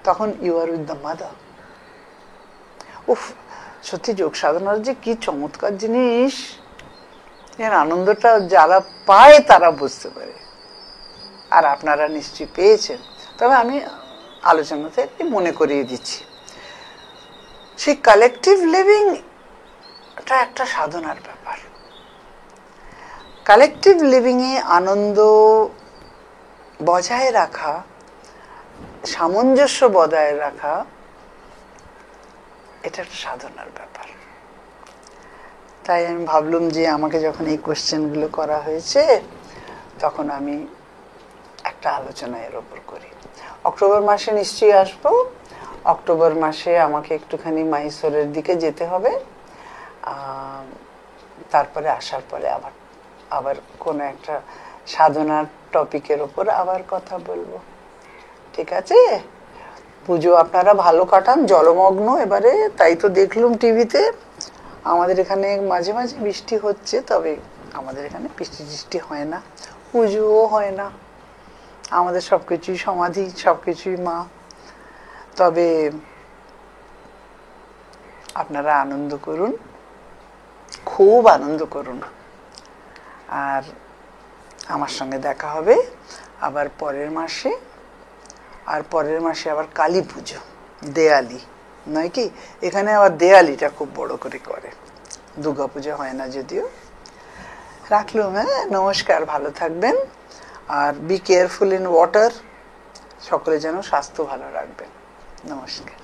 তখন you are with the mother. উফ, সত্যি যোগ সাধনার যে কি চমৎকার জিনিস, এর আনন্দটা যারা পায় তারা বুঝতে পারে, আর আপনারা নিশ্চয়ই পেয়েছেন। তবে আমি আলোচনাতে একটু মনে করিয়ে দিচ্ছি, সেই কালেকটিভ লিভিং এটা একটা সাধনার ব্যাপার। কালেকটিভ লিভিংয়ে আনন্দ বজায় রাখা, সামঞ্জস্য বজায় রাখা, এটা একটা সাধনার ব্যাপার। তাই আমি ভাবলাম যে আমাকে যখন এই কোশ্চেনগুলো করা হয়েছে তখন আমি একটা আলোচনা এর ওপর করি। অক্টোবর মাসে নিশ্চয়ই আসবো। অক্টোবর মাসে আমাকে একটুখানি মাইসোরের দিকে যেতে হবে, তারপরে আসার পরে আবার কোনো একটা সাধনার টপিকের ওপর আবার কথা বলবো, ঠিক আছে? পুজো আপনারা ভালো কাটান, জলমগ্ন এবারে, তাই তো দেখলুম টিভিতে। আমাদের এখানে মাঝে মাঝে বৃষ্টি হচ্ছে, তবে আমাদের এখানে বৃষ্টি হয় না, পুজোও হয় না, আমাদের সবকিছুই সমাধি, সবকিছুই মা। তবে আপনারা আনন্দ করুন, খুব আনন্দ করুন। আর আমার সঙ্গে দেখা হবে আবার পরের মাসে, আর পরের মাসে আবার কালী পুজো, দেয়ালি নয় কি? এখানে আবার দেয়ালিটা খুব বড় করে করে, দুর্গা পুজো হয় না যদিও। রাখলাম, হ্যাঁ, নমস্কার, ভালো থাকবেন, আর বি কেয়ারফুল ইন ওয়াটার, সকলে যেন স্বাস্থ্য ভালো রাখবেন। নমস্কার।